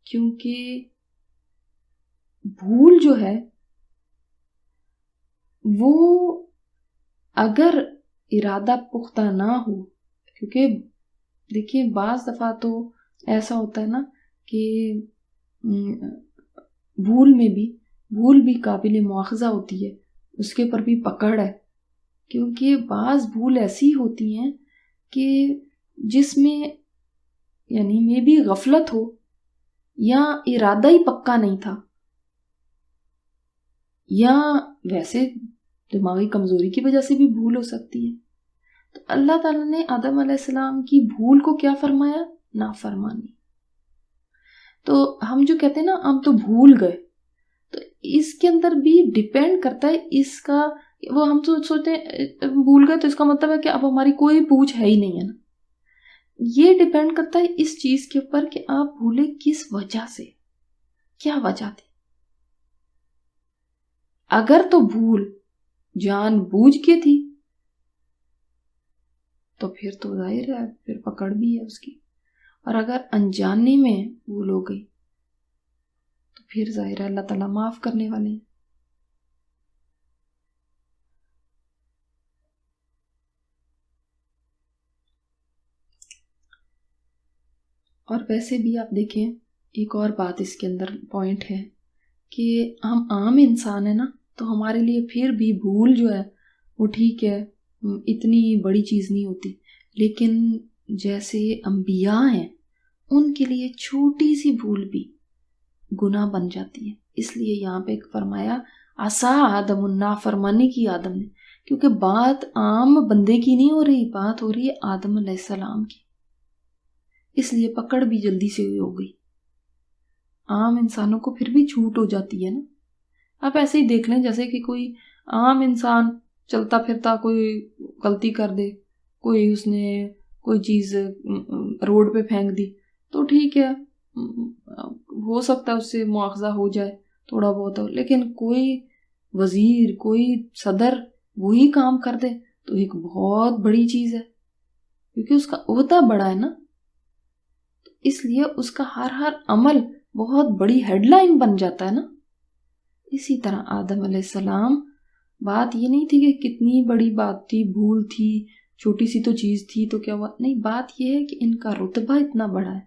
کیونکہ بھول جو ہے وہ اگر ارادہ پختہ نہ ہو، کیونکہ دیکھیے بعض دفعہ تو ایسا ہوتا ہے نا کہ بھول بھی قابل مواخذہ ہوتی ہے، اس کے اوپر بھی پکڑ ہے کیونکہ بعض بھول ایسی ہوتی ہیں کہ جس میں یعنی میں بھی غفلت ہو یا ارادہ ہی پکا نہیں تھا یا ویسے دماغی کمزوری کی وجہ سے بھی بھول ہو سکتی ہے. تو اللہ تعالیٰ نے آدم علیہ السلام کی بھول کو کیا فرمایا؟ نافرمانی. تو ہم جو کہتے ہیں نا ہم تو بھول گئے، تو اس کے اندر بھی ڈیپینڈ کرتا ہے اس کا، وہ ہم تو سوچتے ہیں بھول گئے تو اس کا مطلب ہے کہ اب ہماری کوئی پوچھ ہے ہی نہیں ہے نا. یہ ڈیپینڈ کرتا ہے اس چیز کے اوپر کہ آپ بھولے کس وجہ سے، کیا وجہ تھی. اگر تو بھول جان بوجھ کے تھی تو پھر تو ظاہر ہے پھر پکڑ بھی ہے اس کی، اور اگر انجانے میں بھول ہو گئی تو پھر ظاہر ہے اللہ تعالیٰ معاف کرنے والے ہیں. اور ویسے بھی آپ دیکھیں ایک اور بات اس کے اندر پوائنٹ ہے کہ ہم عام انسان ہیں نا، تو ہمارے لیے پھر بھی بھول جو ہے وہ ٹھیک ہے، اتنی بڑی چیز نہیں ہوتی. لیکن جیسے انبیاء ہیں ان کے لیے چھوٹی سی بھول بھی گناہ بن جاتی ہے. اس لیے یہاں پہ فرمایا عصا آدم، نافرمانی کی آدم نے، کیونکہ بات عام بندے کی نہیں ہو رہی، بات ہو رہی ہے آدم علیہ السلام کی، اس لیے پکڑ بھی جلدی سے ہو گئی. عام انسانوں کو پھر بھی چھوٹ ہو جاتی ہے نا. آپ ایسے ہی دیکھ لیں جیسے کہ کوئی عام انسان چلتا پھرتا کوئی غلطی کر دے، کوئی اس نے کوئی چیز روڈ پہ پھینک دی تو ٹھیک ہے، ہو سکتا ہے اس سے مواخذہ ہو جائے تھوڑا بہت، لیکن کوئی وزیر کوئی صدر وہی کام کر دے تو ایک بہت بڑی چیز ہے، کیونکہ اس کا عہدہ بڑا ہے نا. اس لیے اس کا ہر عمل بہت بڑی ہیڈ لائن بن جاتا ہے نا. اسی طرح آدم علیہ السلام، بات یہ نہیں تھی کہ کتنی بڑی بات تھی، بھول تھی، چھوٹی سی تو چیز تھی تو کیا ہوا، نہیں، بات یہ ہے کہ ان کا رتبہ اتنا بڑا ہے،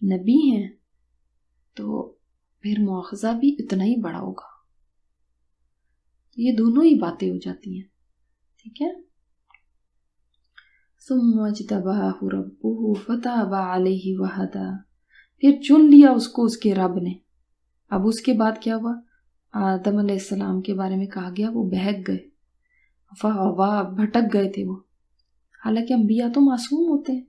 نبی ہیں، تو پھر مواخذہ بھی اتنا ہی بڑا ہوگا. یہ دونوں ہی باتیں ہو جاتی ہیں. ٹھیک ہے. ثم اجتباہ ربہ فتاب علیہ وہدی، پھر چن لیا اس کو اس کے رب نے. اب اس کے بعد کیا ہوا؟ آدم علیہ السلام کے بارے میں کہا گیا وہ بہک گئے، فغوا، بھٹک گئے تھے وہ. حالانکہ انبیاء تو معصوم ہوتے ہیں،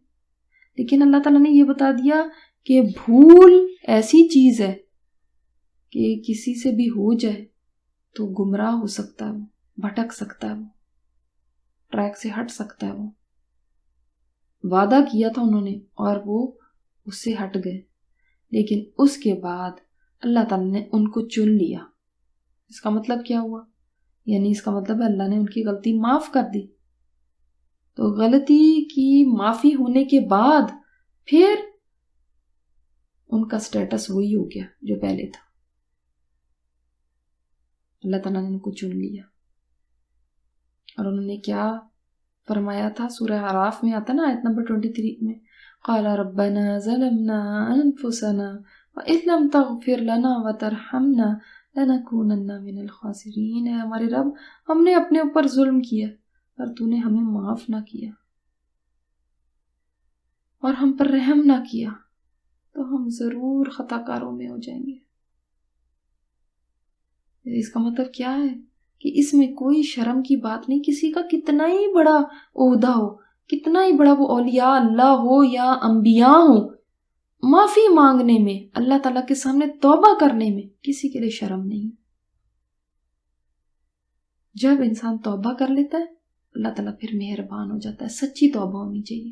لیکن اللہ تعالیٰ نے یہ بتا دیا کہ بھول ایسی چیز ہے کہ کسی سے بھی ہو جائے تو گمراہ ہو سکتا ہے، وہ بھٹک سکتا ہے، وہ ٹریک سے ہٹ سکتا ہے. وہ وعدہ کیا تھا انہوں نے اور وہ اس سے ہٹ گئے، لیکن اس کے بعد اللہ تعالیٰ نے ان کو چن لیا. اس کا مطلب کیا ہوا؟ یعنی اس کا مطلب ہے اللہ نے ان کی غلطی معاف کر دی. تو غلطی کی معافی ہونے کے بعد پھر ان کا سٹیٹس وہی ہو گیا جو پہلے تھا. اللہ تعالیٰ نے ان کو چن لیا. اور انہوں نے کیا فرمایا تھا؟ سورہ اعراف میں آتا نا آیت نمبر 23 میں، قال ربنا ظلمنا انفسنا وَإِذْ لَمْ تَغْفِرْ لَنَا وَتَرْحَمْنَا لَنَكُونَنَّ مِنَ الْخَاسِرِينَ. اے ہمارے رب، ہم نے اپنے اوپر ظلم کیا اور تو نے ہمیں معاف نہ کیا اور ہم پر رحم نہ کیا تو ہم ضرور خطا کاروں میں ہو جائیں گے. اس کا مطلب کیا ہے کہ اس میں کوئی شرم کی بات نہیں. کسی کا کتنا ہی بڑا عہدہ ہو، کتنا ہی بڑا وہ اولیاء اللہ ہو یا انبیاء ہو، معافی مانگنے میں، اللہ تعالیٰ کے سامنے توبہ کرنے میں کسی کے لیے شرم نہیں. جب انسان توبہ کر لیتا ہے اللہ تعالیٰ پھر مہربان ہو جاتا ہے. سچی توبہ ہونی چاہیے.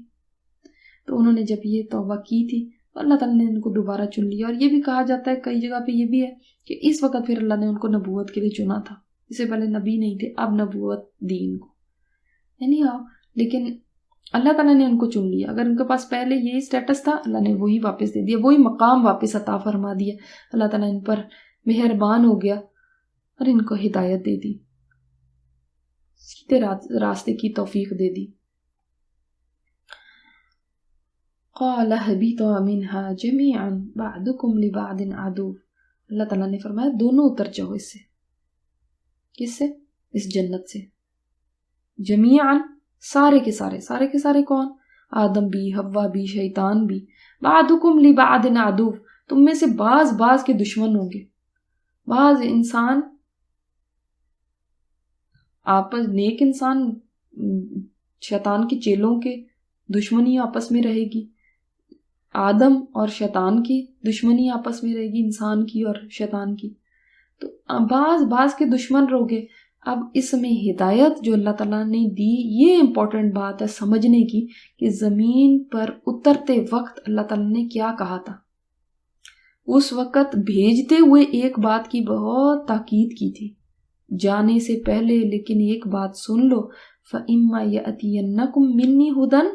تو انہوں نے جب یہ توبہ کی تھی تو اللہ تعالیٰ نے ان کو دوبارہ چن لیا. اور یہ بھی کہا جاتا ہے کئی جگہ پہ یہ بھی ہے کہ اس وقت پھر اللہ نے ان کو نبوت کے لیے چنا تھا. اس سے پہلے نبی نہیں تھے، اب نبوت دی ان کو. یعنی لیکن اللہ تعالیٰ نے ان کو چن لیا. اگر ان کے پاس پہلے یہی سٹیٹس تھا اللہ نے وہی واپس دے دیا، وہی مقام واپس عطا فرما دیا. اللہ تعالیٰ ان پر مہربان ہو گیا اور ان کو ہدایت دے دی، سیدھے راستے کی توفیق دے دی. قال اهبطوا منها جميعا بعضكم لبعض عدو. اللہ تعالیٰ نے فرمایا دونوں اتر جاؤ اس سے. کس سے؟ اس جنت سے. جمیعاً سارے کے سارے کون؟ آدم بھی، حوا بھی، شیطان بھی. بعضکم لبعض عدو، تم میں سے بعض کے دشمن ہوں گے. بعض انسان آپس، نیک انسان شیطان کے چیلوں کے دشمنی آپس میں رہے گی، آدم اور شیطان کی دشمنی آپس میں رہے گی، انسان کی اور شیطان کی. تو بعض کے دشمن رہو گے. اب اس میں ہدایت جو اللہ تعالیٰ نے دی، یہ امپورٹنٹ بات ہے سمجھنے کی کہ زمین پر اترتے وقت اللہ تعالیٰ نے کیا کہا تھا. اس وقت بھیجتے ہوئے ایک بات کی بہت تاکید کی تھی جانے سے پہلے، لیکن ایک بات سن لو، فَإِمَّا يَأْتِيَنَّكُم مِّنِّي هُدًى،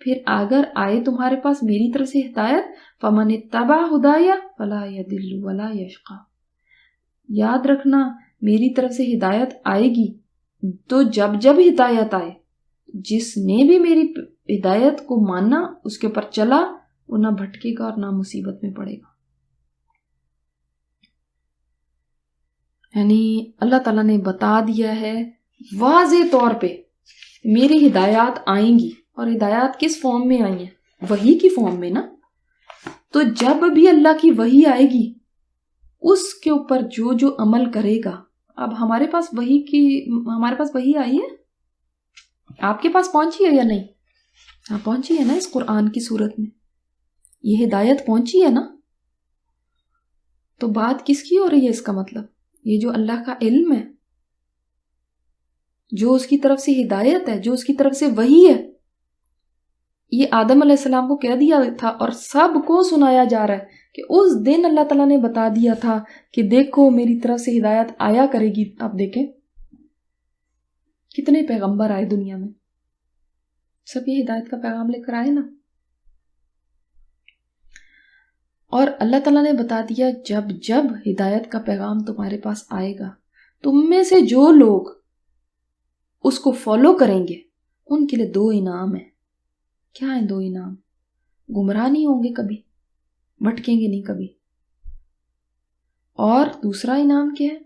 پھر اگر آئے تمہارے پاس میری طرف سے ہدایت، فَمَنِ اتَّبَعَ هُدَايَ فَلَا يَضِلُّ وَلَا يَشْقَى. یاد رکھنا میری طرف سے ہدایت آئے گی تو جب ہدایت آئے، جس نے بھی میری ہدایت کو مانا، اس کے اوپر چلا، وہ نہ بھٹکے گا اور نہ مصیبت میں پڑے گا. یعنی اللہ تعالیٰ نے بتا دیا ہے واضح طور پہ میری ہدایات آئیں گی، اور ہدایات کس فارم میں آئی ہیں؟ وحی کی فارم میں نا. تو جب بھی اللہ کی وحی آئے گی، اس کے اوپر جو عمل کرے گا. اب ہمارے پاس وحی آئی ہے، آپ کے پاس پہنچی ہے یا نہیں؟ ہاں پہنچی ہے نا، اس قرآن کی صورت میں یہ ہدایت پہنچی ہے نا. تو بات کس کی ہو رہی ہے؟ اس کا مطلب یہ جو اللہ کا علم ہے، جو اس کی طرف سے ہدایت ہے، جو اس کی طرف سے وحی ہے، یہ آدم علیہ السلام کو کہہ دیا تھا اور سب کو سنایا جا رہا ہے کہ اس دن اللہ تعالیٰ نے بتا دیا تھا کہ دیکھو میری طرف سے ہدایت آیا کرے گی. آپ دیکھیں کتنے پیغمبر آئے دنیا میں، سب یہ ہدایت کا پیغام لے کر آئے نا. اور اللہ تعالیٰ نے بتا دیا جب ہدایت کا پیغام تمہارے پاس آئے گا، تم میں سے جو لوگ اس کو فالو کریں گے ان کے لیے 2 انعام ہیں. کیا ہیں 2 انعام؟ گمراہ نہیں ہوں گے کبھی، بھٹکیں گے نہیں کبھی. اور دوسرا انعام کیا ہے؟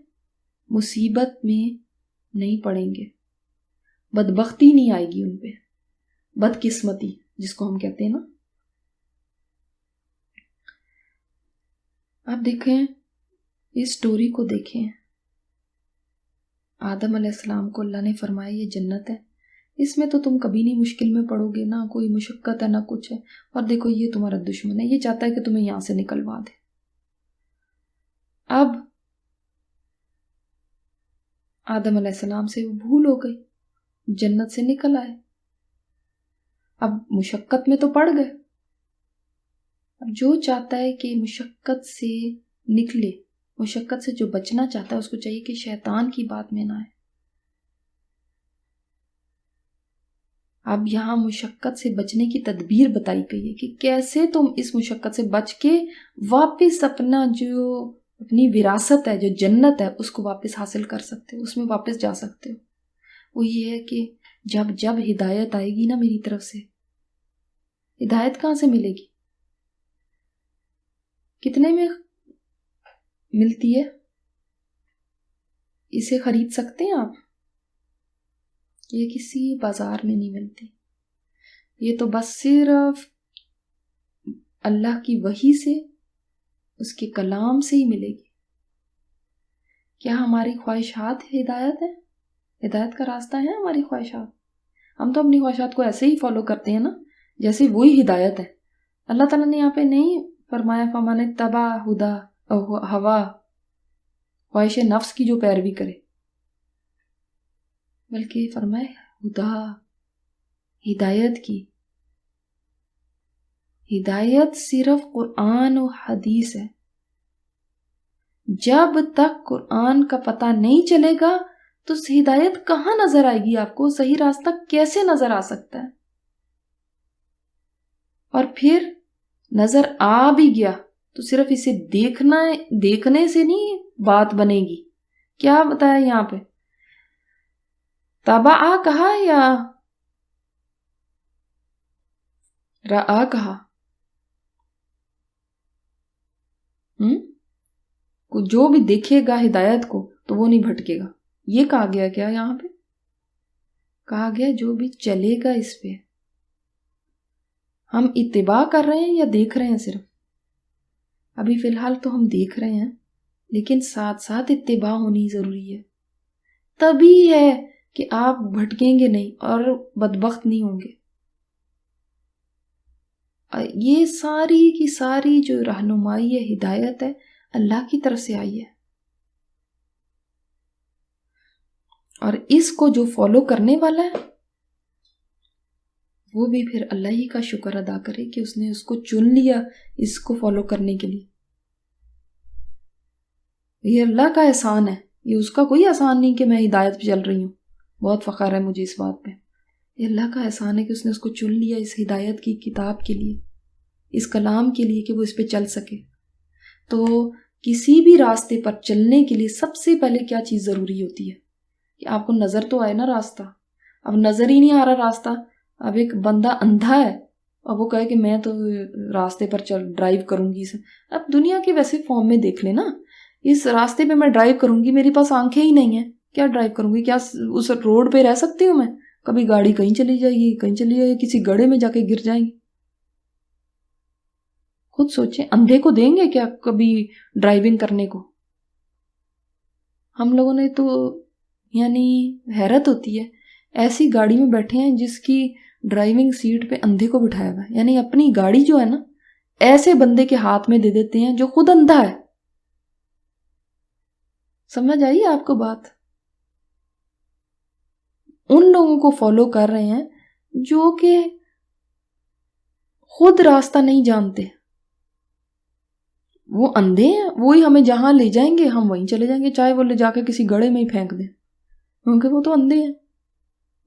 مصیبت میں نہیں پڑیں گے، بدبختی نہیں آئے گی ان پہ، بدقسمتی جس کو ہم کہتے ہیں نا. آپ دیکھیں اس سٹوری کو، دیکھیں آدم علیہ السلام کو اللہ نے فرمایا یہ جنت ہے، اس میں تو تم کبھی نہیں مشکل میں پڑو گے، نہ کوئی مشقت ہے نہ کچھ ہے. اور دیکھو یہ تمہارا دشمن ہے، یہ چاہتا ہے کہ تمہیں یہاں سے نکلوا دے. اب آدم علیہ السلام سے وہ بھول ہو گئی، جنت سے نکل آئے، اب مشقت میں تو پڑ گئے. اب جو چاہتا ہے کہ مشقت سے نکلے، مشقت سے جو بچنا چاہتا ہے، اس کو چاہیے کہ شیطان کی بات میں نہ آئے. اب یہاں مشقت سے بچنے کی تدبیر بتائی گئی ہے کہ کیسے تم اس مشقت سے بچ کے واپس اپنی وراثت ہے، جو جنت ہے، اس کو واپس حاصل کر سکتے ہو، اس میں واپس جا سکتے ہو. وہ یہ ہے کہ جب ہدایت آئے گی نا میری طرف سے، ہدایت کہاں سے ملے گی؟ کتنے میں ملتی ہے؟ اسے خرید سکتے ہیں آپ؟ یہ کسی بازار میں نہیں ملتی، یہ تو بس صرف اللہ کی وحی سے، اس کے کلام سے ہی ملے گی. کیا ہماری خواہشات ہدایت ہے؟ ہدایت کا راستہ ہے ہماری خواہشات؟ ہم تو اپنی خواہشات کو ایسے ہی فالو کرتے ہیں نا جیسے وہی ہدایت ہے. اللہ تعالیٰ نے یہاں پہ نہیں فرمایا فَمَنِ اتَّبَعَ هُدَاهُ ہوا، خواہش نفس کی جو پیروی کرے، بلکہ فرمائے ہدا، ہدایت کی. ہدایت صرف قرآن و حدیث ہے. جب تک قرآن کا پتہ نہیں چلے گا تو ہدایت کہاں نظر آئے گی آپ کو؟ صحیح راستہ کیسے نظر آ سکتا ہے؟ اور پھر نظر آ بھی گیا تو صرف اسے دیکھنے سے نہیں بات بنے گی. کیا بتایا یہاں پہ؟ تبع کہا یا رآ کہا؟ جو بھی دیکھے گا ہدایت کو تو وہ نہیں بھٹکے گا. یہ کہا گیا کیا یہاں پہ؟ کہا گیا جو بھی چلے گا اس پہ. ہم اتباع کر رہے ہیں یا دیکھ رہے ہیں صرف؟ ابھی فی الحال تو ہم دیکھ رہے ہیں، لیکن ساتھ ساتھ اتباع ہونی ضروری ہے. تبھی ہے کہ آپ بھٹکیں گے نہیں اور بدبخت نہیں ہوں گے. یہ ساری کی ساری جو رہنمائی ہے، ہدایت ہے، اللہ کی طرف سے آئی ہے. اور اس کو جو فالو کرنے والا ہے وہ بھی پھر اللہ ہی کا شکر ادا کرے کہ اس نے اس کو چن لیا اس کو فالو کرنے کے لیے. یہ اللہ کا احسان ہے، یہ اس کا کوئی احسان نہیں کہ میں ہدایت پہ چل رہی ہوں. بہت فخر ہے مجھے اس بات پہ. یہ اللہ کا احسان ہے کہ اس نے اس کو چن لیا اس ہدایت کی کتاب کے لیے، اس کلام کے لیے، کہ وہ اس پہ چل سکے. تو کسی بھی راستے پر چلنے کے لیے سب سے پہلے کیا چیز ضروری ہوتی ہے کہ آپ کو نظر تو آئے نا راستہ. اب نظر ہی نہیں آ رہا راستہ. اب ایک بندہ اندھا ہے اور وہ کہے کہ میں تو راستے پر ڈرائیو کروں گی. اب دنیا کے ویسے فارم میں دیکھ لیں نا، اس راستے پہ میں ڈرائیو کروں گی، میرے پاس آنکھیں ہی نہیں ہیں، کیا ڈرائیو کروں گی؟ کیا اس روڈ پہ رہ سکتی ہوں میں؟ کبھی گاڑی کہیں چلی جائے گی، کہیں چلی جائے گی، کسی گڑھے میں جا کے گر جائیں گی. خود سوچیں، اندھے کو دیں گے کیا کبھی ڈرائیونگ کرنے کو؟ ہم لوگوں نے تو یعنی حیرت ہوتی ہے، ایسی گاڑی میں بیٹھے ہیں جس کی ڈرائیونگ سیٹ پہ اندھے کو بٹھایا ہوا ہے. یعنی اپنی گاڑی جو ہے نا ایسے بندے کے ہاتھ میں دے دیتے ہیں جو خود اندھا ہے. سمجھ آئی آپ کو بات؟ ان لوگوں کو فالو کر رہے ہیں جو کہ خود راستہ نہیں جانتے. وہ اندھے ہیں، وہی ہمیں جہاں لے جائیں گے ہم وہیں چلے جائیں گے، چاہے وہ لے جا کے کسی گڑھے میں ہی پھینک دیں، کیونکہ وہ تو اندھے ہیں.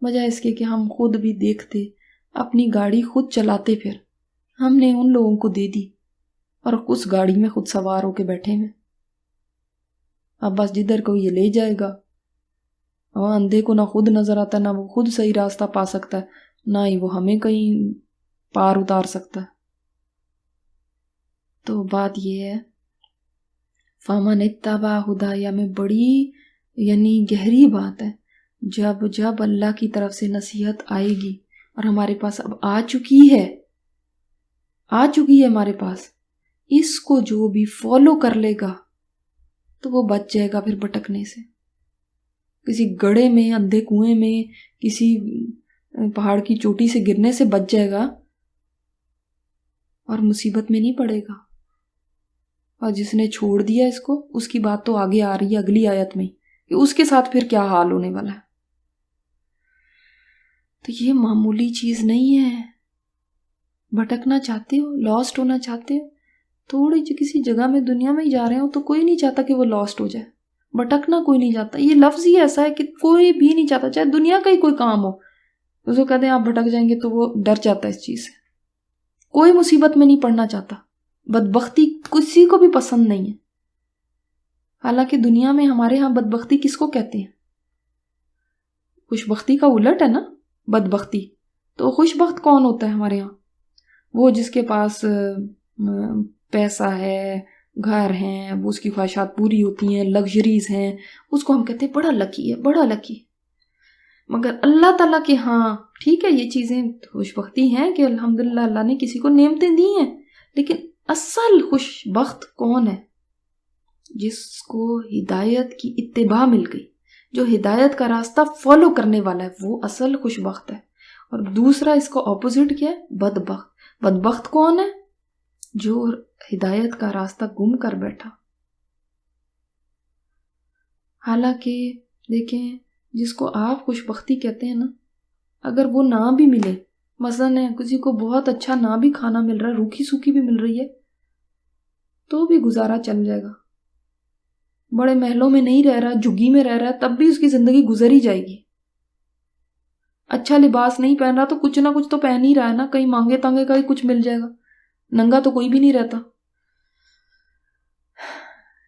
بجائے اس کے کہ ہم خود بھی دیکھتے، اپنی گاڑی خود چلاتے. پھر ہم نے ان لوگوں کو دے دی اور اس گاڑی میں خود سوار ہو کے بیٹھے ہیں. اب بس جدھر کو یہ لے جائے گا. اور اندھے کو نہ خود نظر آتا، نہ وہ خود صحیح راستہ پا سکتا ہے، نہ ہی وہ ہمیں کہیں پار اتار سکتا ہے. تو بات یہ ہے، فَمَنِ اتَّبَعَ هُدَايَ میں بڑی یعنی گہری بات ہے. جب اللہ کی طرف سے نصیحت آئے گی اور ہمارے پاس اب آ چکی ہے ہمارے پاس، اس کو جو بھی فالو کر لے گا تو وہ بچ جائے گا پھر بھٹکنے سے. کسی گڑھے میں، اندھے کنویں میں، کسی پہاڑ کی چوٹی سے گرنے سے بچ جائے گا اور مصیبت میں نہیں پڑے گا. اور جس نے چھوڑ دیا اس کو، اس کی بات تو آگے آ رہی ہے اگلی آیت میں کہ اس کے ساتھ پھر کیا حال ہونے والا ہے. تو یہ معمولی چیز نہیں ہے. بھٹکنا چاہتے ہو، لاسٹ ہونا چاہتے ہو، تھوڑی کسی جگہ میں دنیا میں ہی جا رہے ہو تو کوئی نہیں چاہتا کہ وہ لاسٹ ہو جائے. بھٹکنا کوئی نہیں چاہتا. یہ لفظ ہی ایسا ہے کہ کوئی بھی نہیں چاہتا، چاہے دنیا کا ہی کوئی کام ہو، اس کو کہتے ہیں آپ بھٹک جائیں گے تو وہ ڈر جاتا ہے اس چیز سے. کوئی مصیبت میں نہیں پڑنا چاہتا. بدبختی کسی کو بھی پسند نہیں ہے. حالانکہ دنیا میں ہمارے ہاں بدبختی کس کو کہتے ہیں؟ خوش بختی کا الٹ ہے نا بدبختی. تو خوش بخت کون ہوتا ہے ہمارے ہاں؟ وہ جس کے پاس پیسہ ہے، گھر ہیں، وہ اس کی خواہشات پوری ہوتی ہیں، لگژریز ہیں، اس کو ہم کہتے ہیں بڑا لکی ہے، بڑا لکی. مگر اللہ تعالیٰ کے ہاں ٹھیک ہے یہ چیزیں خوش بختی ہیں کہ الحمدللہ اللہ نے کسی کو نعمتیں دی ہیں، لیکن اصل خوش بخت کون ہے؟ جس کو ہدایت کی اتباع مل گئی، جو ہدایت کا راستہ فالو کرنے والا ہے، وہ اصل خوش بخت ہے. اور دوسرا اس کو اپوزٹ کیا ہے؟ بدبخت. بدبخت کون ہے؟ جو ہدایت کا راستہ گم کر بیٹھا. حالانکہ دیکھیں، جس کو آپ خوش بختی کہتے ہیں نا، اگر وہ نہ بھی ملے، مثلاً کسی کو بہت اچھا نہ بھی کھانا مل رہا ہے، روکھی سوکھی بھی مل رہی ہے، تو بھی گزارا چل جائے گا. بڑے محلوں میں نہیں رہ رہا، جھگی میں رہ رہا ہے، تب بھی اس کی زندگی گزر ہی جائے گی. اچھا لباس نہیں پہن رہا تو کچھ نہ کچھ تو پہن ہی رہا ہے نا، کہیں مانگے تانگے کا ہی کچھ مل جائے گا. ننگا تو کوئی بھی نہیں رہتا.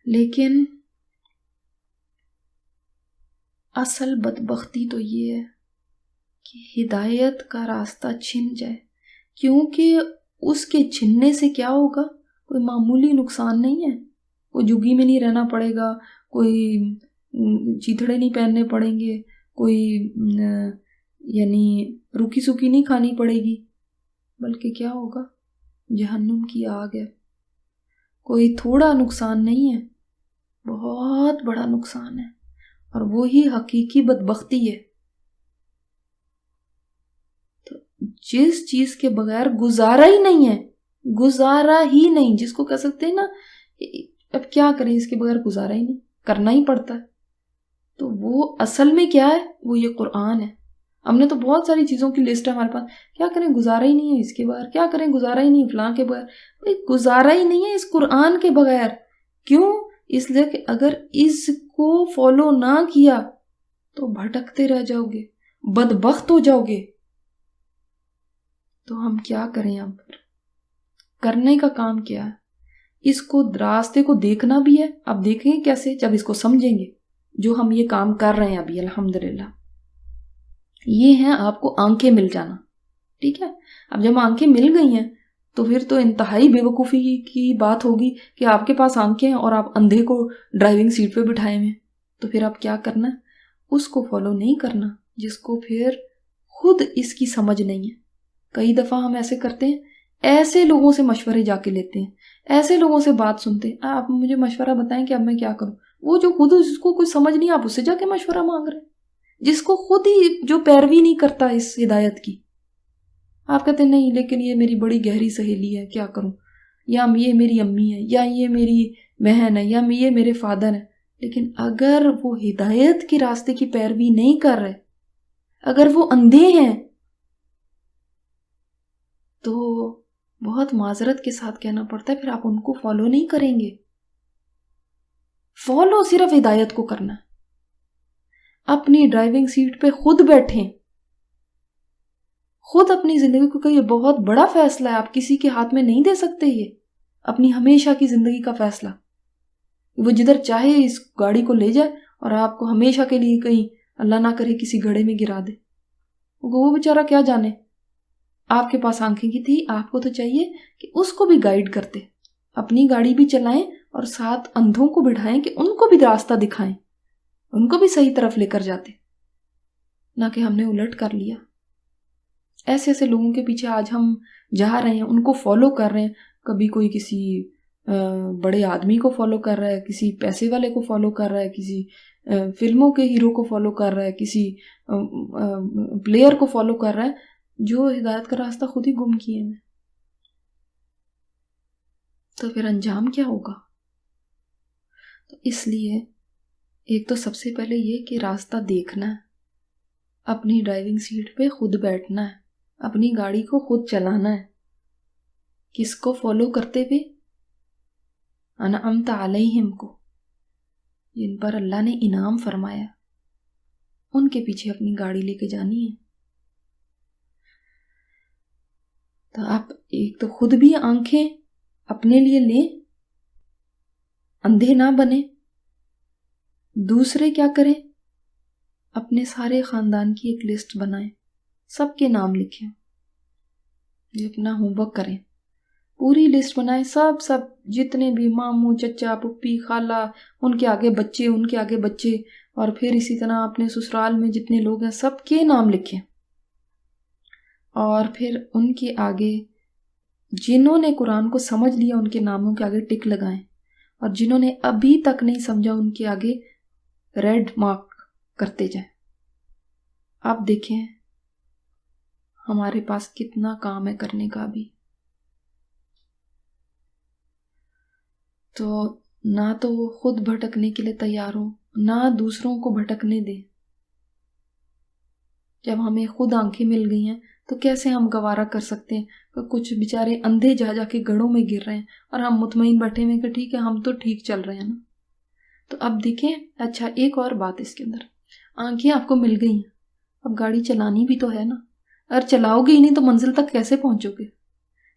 لیکن اصل بدبختی تو یہ ہے کہ ہدایت کا راستہ چھن جائے. کیونکہ اس کے چھننے سے کیا ہوگا؟ کوئی معمولی نقصان نہیں ہے. کوئی جھگی میں نہیں رہنا پڑے گا، کوئی چیتھڑے نہیں پہننے پڑیں گے، کوئی یعنی روکی سوکی نہیں کھانی پڑے گی، بلکہ کیا ہوگا، جہنم کی آگ ہے. کوئی تھوڑا نقصان نہیں ہے، بہت بڑا نقصان ہے، اور وہی حقیقی بدبختی ہے. تو جس چیز کے بغیر گزارا ہی نہیں ہے، گزارا ہی نہیں، جس کو کہہ سکتے ہیں نا اب کیا کریں، اس کے بغیر گزارا ہی نہیں، کرنا ہی پڑتا ہے. تو وہ اصل میں کیا ہے، وہ یہ قرآن ہے. ہم نے تو بہت ساری چیزوں کی لسٹ ہے ہمارے پاس، کیا کریں گزارا ہی نہیں ہے اس کے بغیر، کیا کریں گزارا ہی نہیں فلاں کے بغیر. بھائی گزارا ہی نہیں ہے اس قرآن کے بغیر. کیوں؟ اس لیے کہ اگر اس کو فالو نہ کیا تو بھٹکتے رہ جاؤ گے، بدبخت ہو جاؤ گے. تو ہم کیا کریں؟ اب کرنے کا کام کیا ہے؟ اس کو راستے کو دیکھنا بھی ہے. اب دیکھیں گے کیسے؟ جب اس کو سمجھیں گے، جو ہم یہ کام کر رہے ہیں ابھی الحمدللہ. یہ ہے آپ کو آنکھیں مل جانا. ٹھیک ہے، اب جب آنکھیں مل گئی ہیں تو پھر تو انتہائی بے وقوفی کی بات ہوگی کہ آپ کے پاس آنکھیں ہیں اور آپ اندھے کو ڈرائیونگ سیٹ پہ بٹھائے ہوئے. تو پھر آپ کیا کرنا ہے؟ اس کو فالو نہیں کرنا جس کو پھر خود اس کی سمجھ نہیں ہے. کئی دفعہ ہم ایسے کرتے ہیں، ایسے لوگوں سے مشورے جا کے لیتے ہیں، ایسے لوگوں سے بات سنتے ہیں، آپ مجھے مشورہ بتائیں کہ اب میں کیا کروں. وہ جو خود اس کو کوئی سمجھ نہیں، آپ اس سے جا کے مشورہ مانگ رہے ہیں، جس کو خود ہی جو پیروی نہیں کرتا اس ہدایت کی. آپ کہتے ہیں نہیں لیکن یہ میری بڑی گہری سہیلی ہے، کیا کروں، یا یہ میری امی ہے، یا یہ میری بہن ہے، یا یہ میرے فادر ہے. لیکن اگر وہ ہدایت کے راستے کی پیروی نہیں کر رہے، اگر وہ اندھے ہیں، تو بہت معذرت کے ساتھ کہنا پڑتا ہے پھر آپ ان کو فالو نہیں کریں گے. فالو صرف ہدایت کو کرنا ہے. اپنی ڈرائیونگ سیٹ پہ خود بیٹھیں، خود اپنی زندگی کو، کہ یہ بہت بڑا فیصلہ ہے، آپ کسی کے ہاتھ میں نہیں دے سکتے. یہ اپنی ہمیشہ کی زندگی کا فیصلہ، وہ جدھر چاہے اس گاڑی کو لے جائے اور آپ کو ہمیشہ کے لیے کہیں اللہ نہ کرے کسی گڑھے میں گرا دے. وہ بیچارہ کیا جانے. آپ کے پاس آنکھیں کی تھی، آپ کو تو چاہیے کہ اس کو بھی گائیڈ کرتے، اپنی گاڑی بھی چلائیں اور ساتھ اندھوں کو بٹھائیں کہ ان کو بھی راستہ دکھائیں، ان کو بھی صحیح طرف لے کر جاتے. نہ کہ ہم نے الٹ کر لیا. ایسے ایسے لوگوں کے پیچھے آج ہم جا رہے ہیں، ان کو فالو کر رہے ہیں. کبھی کوئی کسی بڑے آدمی کو فالو کر رہا ہے، کسی پیسے والے کو فالو کر رہا ہے، کسی فلموں کے ہیرو کو فالو کر رہا ہے، کسی پلیئر کو فالو کر رہا ہے جو ہدایت کا راستہ خود ہی گم کیے ہیں. تو پھر انجام کیا ہوگا؟ تو اس لیے ایک تو سب سے پہلے یہ کہ راستہ دیکھنا ہے، اپنی ڈرائیونگ سیٹ پہ خود بیٹھنا ہے، اپنی گاڑی کو خود چلانا ہے. کس کو فالو کرتے ہوئے؟ انعمت علیہم کو، جن پر اللہ نے انعام فرمایا، ان کے پیچھے اپنی گاڑی لے کے جانی ہے. تو آپ ایک تو خود بھی آنکھیں اپنے لیے لیں، اندھے نہ بنے. دوسرے کیا کریں؟ اپنے سارے خاندان کی ایک لسٹ بنائیں، سب کے نام لکھیں. یہ اپنا ہوم ورک کریں، پوری لسٹ بنائیں، سب جتنے بھی ماموں، چچا، پھپھی، خالہ، ان کے آگے بچے، ان کے آگے بچے، اور پھر اسی طرح اپنے سسرال میں جتنے لوگ ہیں سب کے نام لکھیں. اور پھر ان کے آگے جنہوں نے قرآن کو سمجھ لیا ان کے ناموں کے آگے ٹک لگائیں، اور جنہوں نے ابھی تک نہیں سمجھا ان کے آگے ریڈ مارک کرتے جائیں. آپ دیکھیں ہمارے پاس کتنا کام ہے کرنے کا ابھی. تو نہ تو وہ خود بھٹکنے کے لیے تیار ہوں، نہ دوسروں کو بھٹکنے دیں. جب ہمیں خود آنکھیں مل گئی ہیں تو کیسے ہم گوارا کر سکتے ہیں کہ کچھ بیچارے اندھے جا کے گڑھوں میں گر رہے ہیں اور ہم مطمئن بیٹھے ہوئے کہ ٹھیک ہے ہم تو ٹھیک چل رہے ہیں نا. تو اب دیکھیں، اچھا ایک اور بات اس کے اندر، آنکھیں آپ کو مل گئی ہیں، اب گاڑی چلانی بھی تو ہے نا. اگر چلاؤ گے ہی نہیں تو منزل تک کیسے پہنچو گے؟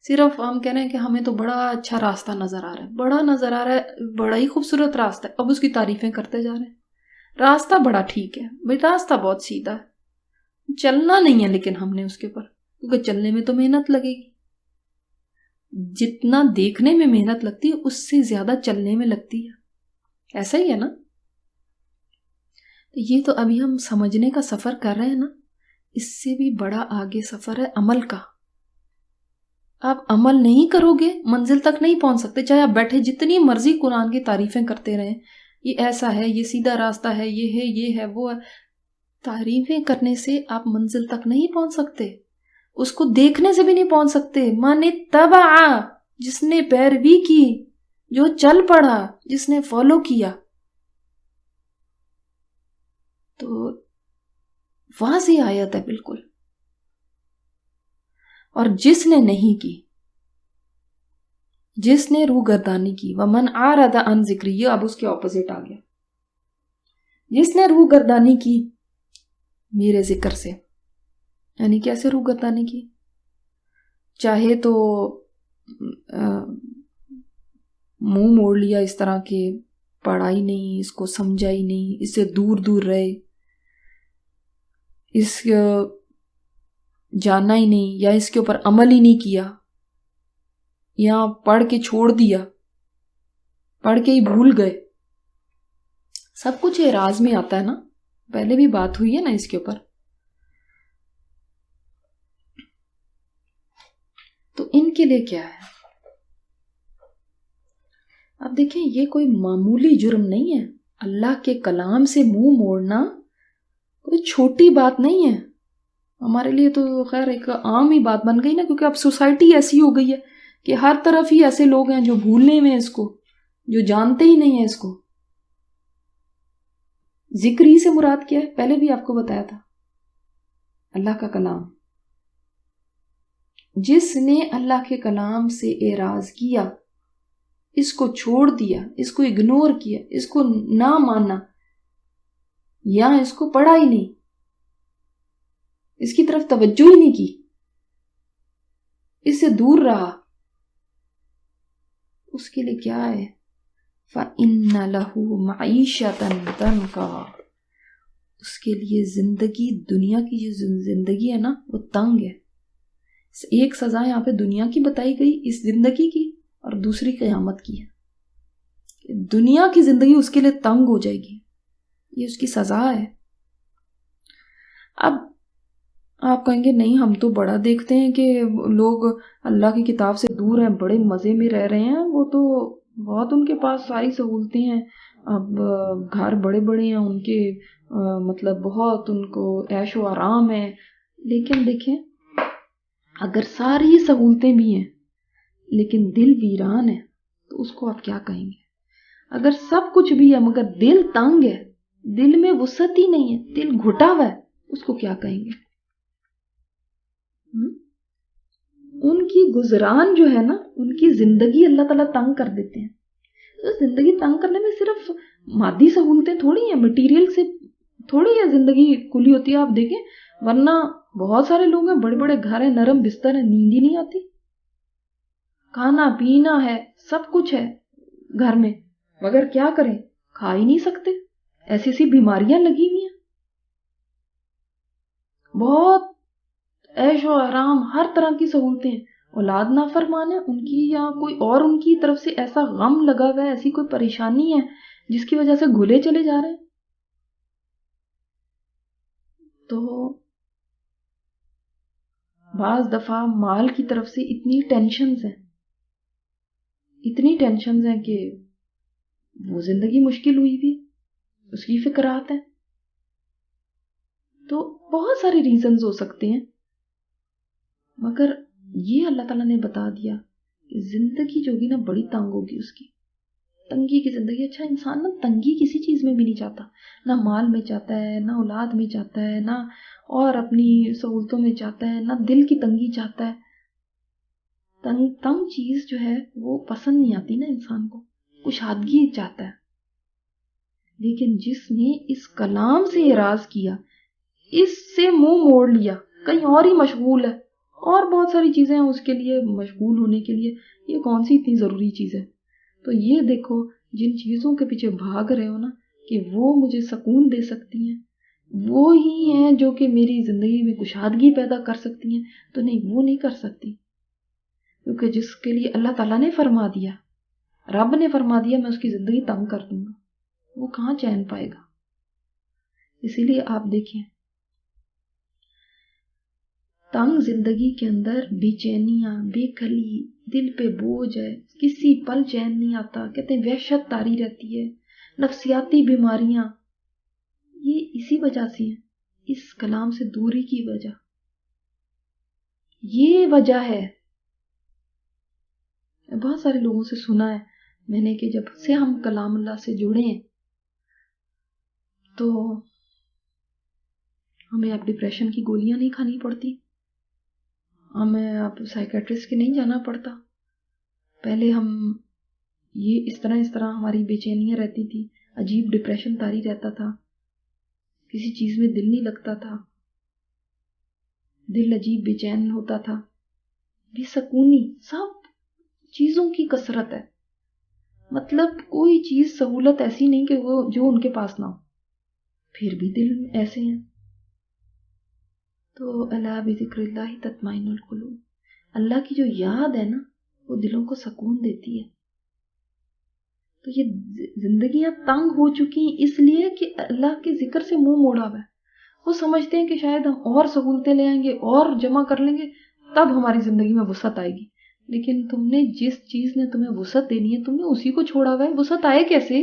صرف ہم کہہ رہے ہیں کہ ہمیں تو بڑا اچھا راستہ نظر آ رہا ہے، بڑا نظر آ رہا ہے، بڑا ہی خوبصورت راستہ ہے، اب اس کی تعریفیں کرتے جا رہے ہیں. راستہ بڑا ٹھیک ہے بھائی، راستہ بہت سیدھا ہے، چلنا نہیں ہے لیکن ہم نے اس کے اوپر، کیونکہ چلنے میں تو محنت لگے گی. جتنا دیکھنے میں محنت لگتی ہے اس سے زیادہ چلنے میں لگتی ہے. ایسا ہی ہے نا. یہ تو ابھی ہم سمجھنے کا سفر کر رہے ہیں نا. اس سے بھی بڑا آگے سفر ہے عمل کا. آپ عمل نہیں کرو گے منزل تک نہیں پہنچ سکتے. چاہے آپ بیٹھے جتنی مرضی قرآن کی تعریفیں کرتے رہیں، یہ ایسا ہے، یہ سیدھا راستہ ہے، یہ ہے وہ ہے، تعریفیں کرنے سے آپ منزل تک نہیں پہنچ سکتے. اس کو دیکھنے سے بھی نہیں پہنچ سکتے. من اتبع، جس نے پیروی کی، جو چل پڑا، جس نے فالو کیا. تو واضح آیت ہے بالکل. اور جس نے نہیں کی، جس نے روح گردانی کی، ومن اعرض عن ذکری، یہ اب اس کے اپوزٹ آ گیا. جس نے روح گردانی کی میرے ذکر سے، یعنی کیسے روح گردانی کی؟ چاہے تو منہ موڑ لیا اس طرح کہ پڑھائی نہیں، اس کو سمجھا ہی نہیں، اس سے دور دور رہے، اس جانا ہی نہیں، یا اس کے اوپر عمل ہی نہیں کیا، یا پڑھ کے چھوڑ دیا، پڑھ کے ہی بھول گئے. سب کچھ اعراض میں آتا ہے نا، پہلے بھی بات ہوئی ہے نا اس کے اوپر. تو ان کے لیے کیا ہے؟ اب دیکھیں، یہ کوئی معمولی جرم نہیں ہے. اللہ کے کلام سے منہ موڑنا کوئی چھوٹی بات نہیں ہے. ہمارے لیے تو خیر ایک عام ہی بات بن گئی نا، کیونکہ اب سوسائٹی ایسی ہو گئی ہے کہ ہر طرف ہی ایسے لوگ ہیں جو بھولنے میں اس کو، جو جانتے ہی نہیں ہیں اس کو. ذکری سے مراد کیا ہے؟ پہلے بھی آپ کو بتایا تھا، اللہ کا کلام. جس نے اللہ کے کلام سے اعراض کیا، اس کو چھوڑ دیا، اس کو اگنور کیا، اس کو نہ مانا، یا اس کو پڑھا ہی نہیں، اس کی طرف توجہ ہی نہیں کی، اس سے دور رہا، اس کے لیے کیا ہے؟ فَإِنَّ لَهُ مَعِيشَةً ضَنْكًا، اس کے لیے زندگی، دنیا کی جو زندگی ہے نا، وہ تنگ ہے. ایک سزا یہاں پہ دنیا کی بتائی گئی اس زندگی کی، اور دوسری قیامت کی ہے. دنیا کی زندگی اس کے لیے تنگ ہو جائے گی، یہ اس کی سزا ہے. اب آپ کہیں گے نہیں، ہم تو بڑا دیکھتے ہیں کہ لوگ اللہ کی کتاب سے دور ہیں، بڑے مزے میں رہ رہے ہیں، وہ تو بہت ان کے پاس ساری سہولتیں ہیں، اب گھر بڑے بڑے ہیں ان کے، مطلب بہت ان کو عیش و آرام ہے. لیکن دیکھیں، اگر ساری سہولتیں بھی ہیں لیکن دل ویران ہے تو اس کو آپ کیا کہیں گے؟ اگر سب کچھ بھی ہے مگر دل تنگ ہے، دل میں وسعت ہی نہیں ہے، دل گھٹا ہوا ہے، اس کو کیا کہیں گے؟ ان کی گزران جو ہے نا، ان کی زندگی اللہ تعالیٰ تنگ کر دیتے ہیں. تو زندگی تنگ کرنے میں صرف مادی سہولتیں تھوڑی ہیں، مٹیریل سے تھوڑی ہے زندگی کھلی ہوتی ہے. آپ دیکھیں، ورنہ بہت سارے لوگ ہیں، بڑے بڑے گھر ہیں، نرم بستر ہیں، نیند ہی نہیں آتی. کھانا پینا ہے، سب کچھ ہے گھر میں، مگر کیا کریں، کھا ہی نہیں سکتے، ایسی ایسی بیماریاں لگی ہوئی ہیں. بہت عیش و آرام، ہر طرح کی سہولتیں، اولاد نافرمان ہے ان کی، یا کوئی اور ان کی طرف سے ایسا غم لگا ہوا ہے، ایسی کوئی پریشانی ہے جس کی وجہ سے گھلے چلے جا رہے ہیں. تو بعض دفعہ مال کی طرف سے اتنی ٹینشنز ہیں کہ وہ زندگی مشکل ہوئی بھی، اس کی فکرات ہیں. تو بہت سارے ریزنز ہو سکتے ہیں، مگر یہ اللہ تعالیٰ نے بتا دیا کہ زندگی جو بھی نا بڑی تنگ ہوگی، اس کی تنگی کی زندگی. اچھا، انسان نا تنگی کسی چیز میں بھی نہیں چاہتا، نہ مال میں چاہتا ہے، نہ اولاد میں چاہتا ہے، نہ اور اپنی سہولتوں میں چاہتا ہے، نہ دل کی تنگی چاہتا ہے. تنگ چیز جو ہے وہ پسند نہیں آتی نا انسان کو، کشادگی چاہتا ہے. لیکن جس نے اس کلام سے اعراض کیا، اس سے منہ موڑ لیا، کہیں اور ہی مشغول ہے، اور بہت ساری چیزیں ہیں اس کے لیے مشغول ہونے کے لیے، یہ کون سی اتنی ضروری چیز ہے؟ تو یہ دیکھو، جن چیزوں کے پیچھے بھاگ رہے ہو نا کہ وہ مجھے سکون دے سکتی ہیں، وہ ہی ہیں جو کہ میری زندگی میں کشادگی پیدا کر سکتی ہیں، تو نہیں، وہ نہیں کر سکتی. کیونکہ جس کے لیے اللہ تعالیٰ نے فرما دیا، رب نے فرما دیا میں اس کی زندگی تنگ کر دوں گا، وہ کہاں چین پائے گا؟ اسی لیے آپ دیکھیں، تنگ زندگی کے اندر بے چینیاں، بے کلی، دل پہ بوجھ ہے، کسی پل چین نہیں آتا، کہتے ہیں وحشت طاری رہتی ہے، نفسیاتی بیماریاں، یہ اسی وجہ سے ہیں، اس کلام سے دوری کی وجہ، یہ وجہ ہے۔ بہت سارے لوگوں سے سنا ہے میں نے کہ جب سے ہم کلام اللہ سے جڑے ہیں تو ہمیں اب ڈپریشن کی گولیاں نہیں کھانی پڑتی، ہمیں اب سائیکیٹرسٹ کے نہیں جانا پڑتا۔ پہلے ہم یہ اس طرح ہماری بے چینیاں رہتی تھی، عجیب ڈپریشن طاری رہتا تھا، کسی چیز میں دل نہیں لگتا تھا، دل عجیب بے چین ہوتا تھا، بے سکونی، سب چیزوں کی کثرت ہے، مطلب کوئی چیز سہولت ایسی نہیں کہ وہ جو ان کے پاس نہ ہو، پھر بھی دل ایسے ہیں۔ تو الا بذکر اللہ تطمئن القلوب، اللہ کی جو یاد ہے نا وہ دلوں کو سکون دیتی ہے۔ تو یہ زندگیاں تنگ ہو چکی اس لیے کہ اللہ کے ذکر سے منہ موڑا ہوا ہے، وہ سمجھتے ہیں کہ شاید ہم اور سہولتیں لے آئیں گے اور جمع کر لیں گے تب ہماری زندگی میں وسعت آئے گی، لیکن تم نے جس چیز نے تمہیں وسعت دینی ہے تم نے اسی کو چھوڑا ہوا ہے، وسعت آئے کیسے؟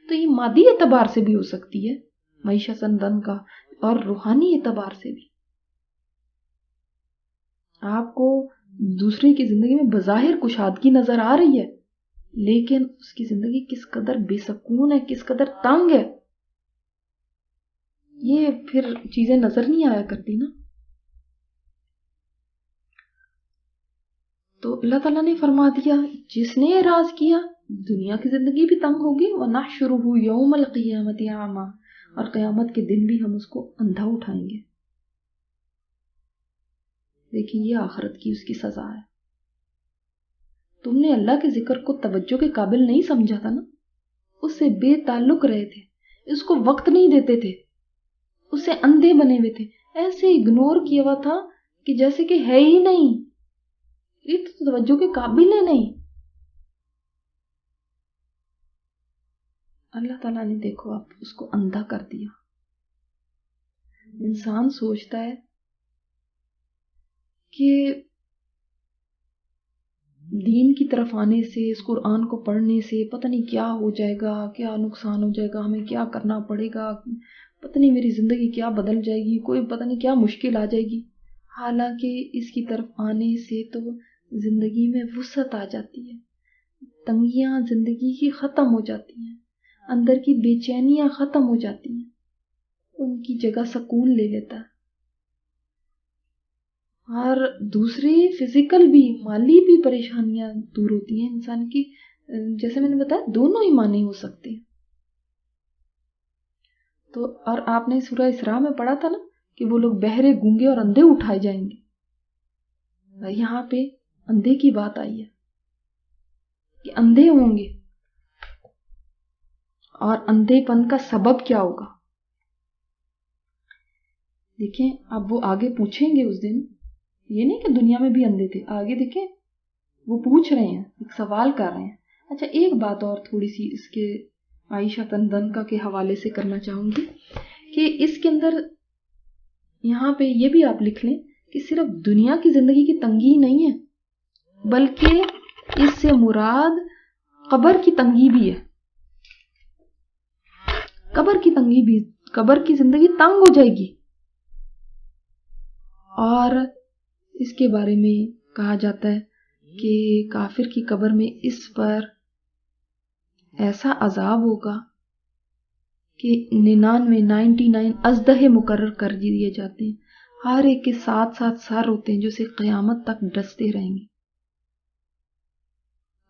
تو یہ مادی اعتبار سے بھی ہو سکتی ہے، معیشت سندن کا، اور روحانی اعتبار سے بھی۔ آپ کو دوسرے کی زندگی میں بظاہر کشادگی نظر آ رہی ہے لیکن اس کی زندگی کس قدر بے سکون ہے، کس قدر تنگ ہے، یہ پھر چیزیں نظر نہیں آیا کرتی نا۔ تو اللہ تعالیٰ نے فرما دیا جس نے اعراض کیا دنیا کی زندگی بھی تنگ ہوگی، وَنَحْشُرُهُ يَوْمَ الْقِيَامَةِ أَعْمَىٰ، اور قیامت کے دن بھی ہم اس کو اندھا اٹھائیں گے۔ دیکھیں یہ آخرت کی اس کی سزا ہے۔ تم نے اللہ کے ذکر کو توجہ کے قابل نہیں سمجھا تھا نا، اس سے بے تعلق رہے تھے، اس کو وقت نہیں دیتے تھے، اس سے اندھے بنے ہوئے تھے، ایسے اگنور کیا ہوا تھا کہ جیسے کہ ہے ہی نہیں، یہ تو توجہ کے قابل ہے نہیں۔ اللہ تعالیٰ نے دیکھو اب اس کو اندھا کر دیا۔ انسان سوچتا ہے کہ دین کی طرف آنے سے، اس قرآن کو پڑھنے سے پتہ نہیں کیا ہو جائے گا، کیا نقصان ہو جائے گا، ہمیں کیا کرنا پڑے گا، پتہ نہیں میری زندگی کیا بدل جائے گی، کوئی پتہ نہیں کیا مشکل آ جائے گی۔ حالانکہ اس کی طرف آنے سے تو زندگی میں وسعت آ جاتی ہے، تنگیاں زندگی کی ختم ہو جاتی ہیں، اندر کی بے چینیاں ختم ہو جاتی ہیں، ان کی جگہ سکون لے لیتا ہے، اور دوسری فزیکل بھی مالی بھی پریشانیاں دور ہوتی ہیں انسان کی۔ جیسے میں نے بتایا دونوں ہی معنی ہو سکتے ہیں۔ تو اور آپ نے سورہ اسراء میں پڑھا تھا نا کہ وہ لوگ بہرے، گونگے اور اندھے اٹھائے جائیں گے، یہاں پہ اندھے کی بات آئی ہے کہ اندھے ہوں گے، اور اندھے پن کا سبب کیا ہوگا؟ دیکھیں اب وہ آگے پوچھیں گے اس دن، یہ نہیں کہ دنیا میں بھی اندھے تھے، آگے دیکھیں وہ پوچھ رہے ہیں، ایک سوال کر رہے ہیں۔ اچھا ایک بات اور تھوڑی سی اس کے عائشہ تندنکا کے حوالے سے کرنا چاہوں گی کہ اس کے اندر یہاں پہ یہ بھی آپ لکھ لیں کہ صرف دنیا کی زندگی کی تنگی نہیں ہے بلکہ اس سے مراد قبر کی تنگی بھی ہے، قبر کی تنگی بھی، قبر کی زندگی تنگ ہو جائے گی، اور اس کے بارے میں کہا جاتا ہے کہ کافر کی قبر میں اس پر ایسا عذاب ہوگا کہ 99 اژدہے مقرر کر دیے جاتے ہیں، ہر ایک کے ساتھ ساتھ سر ہوتے ہیں جو اسے قیامت تک ڈستے رہیں گے۔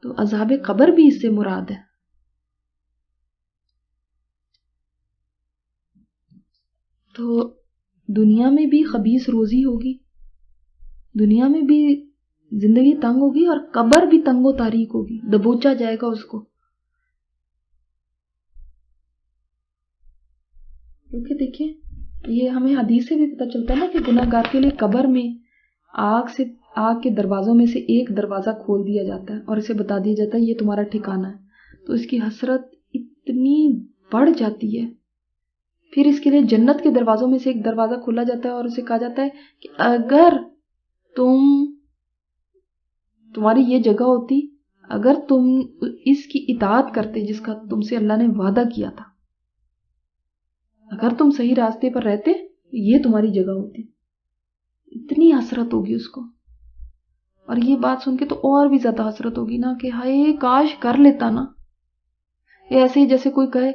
تو عذاب قبر بھی اس سے مراد ہے۔ تو دنیا میں بھی خبیث روزی ہوگی، دنیا میں بھی زندگی تنگ ہوگی، اور قبر بھی تنگ و تاریک ہوگی، دبوچا جائے گا اس کو۔ کیونکہ دیکھیں یہ ہمیں حدیث سے بھی پتہ چلتا ہے نا کہ گناہ گار کے لیے قبر میں آگ کے دروازوں میں سے ایک دروازہ کھول دیا جاتا ہے اور اسے بتا دیا جاتا ہے یہ تمہارا ٹھکانہ ہے، تو اس کی حسرت اتنی بڑھ جاتی ہے پھر اس کے لیے جنت کے دروازوں میں سے ایک دروازہ کھولا جاتا ہے اور اسے کہا جاتا ہے کہ اگر تمہاری یہ جگہ ہوتی، اگر تم اس کی اطاعت کرتے جس کا تم سے اللہ نے وعدہ کیا تھا، اگر تم صحیح راستے پر رہتے، یہ تمہاری جگہ ہوتی. اتنی حسرت ہوگی اس کو. اور یہ بات سن کے تو اور بھی زیادہ حسرت ہوگی نا کہ ہائے کاش کر لیتا نا. ایسے ہی جیسے کوئی کہے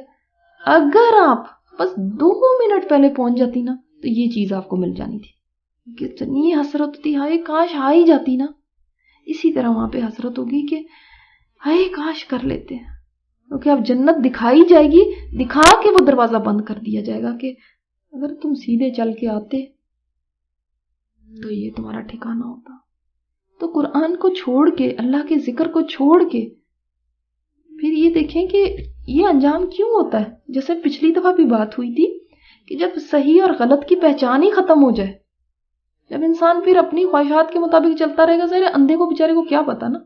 اگر آپ بس 2 منٹ پہلے پہنچ جاتی نا تو یہ چیز آپ کو مل جانی تھی. کتنی حسرت ہوتی، ہائے کاش آ ہی جاتی نا. اسی طرح وہاں پہ حسرت ہوگی کہ ہائے کاش کر لیتے ہیں، کیونکہ اب جنت دکھائی جائے گی، دکھا کے وہ دروازہ بند کر دیا جائے گا کہ اگر تم سیدھے چل کے آتے تو یہ تمہارا ٹھکانہ ہوتا. تو قرآن کو چھوڑ کے، اللہ کے ذکر کو چھوڑ کے پھر یہ دیکھیں کہ یہ انجام کیوں ہوتا ہے. جیسے پچھلی دفعہ بھی بات ہوئی تھی کہ جب صحیح اور غلط کی پہچان ہی ختم ہو جائے، جب انسان پھر اپنی خواہشات کے مطابق چلتا رہے گا، ظاہر اندھے کو بیچارے کو کیا پتا نا.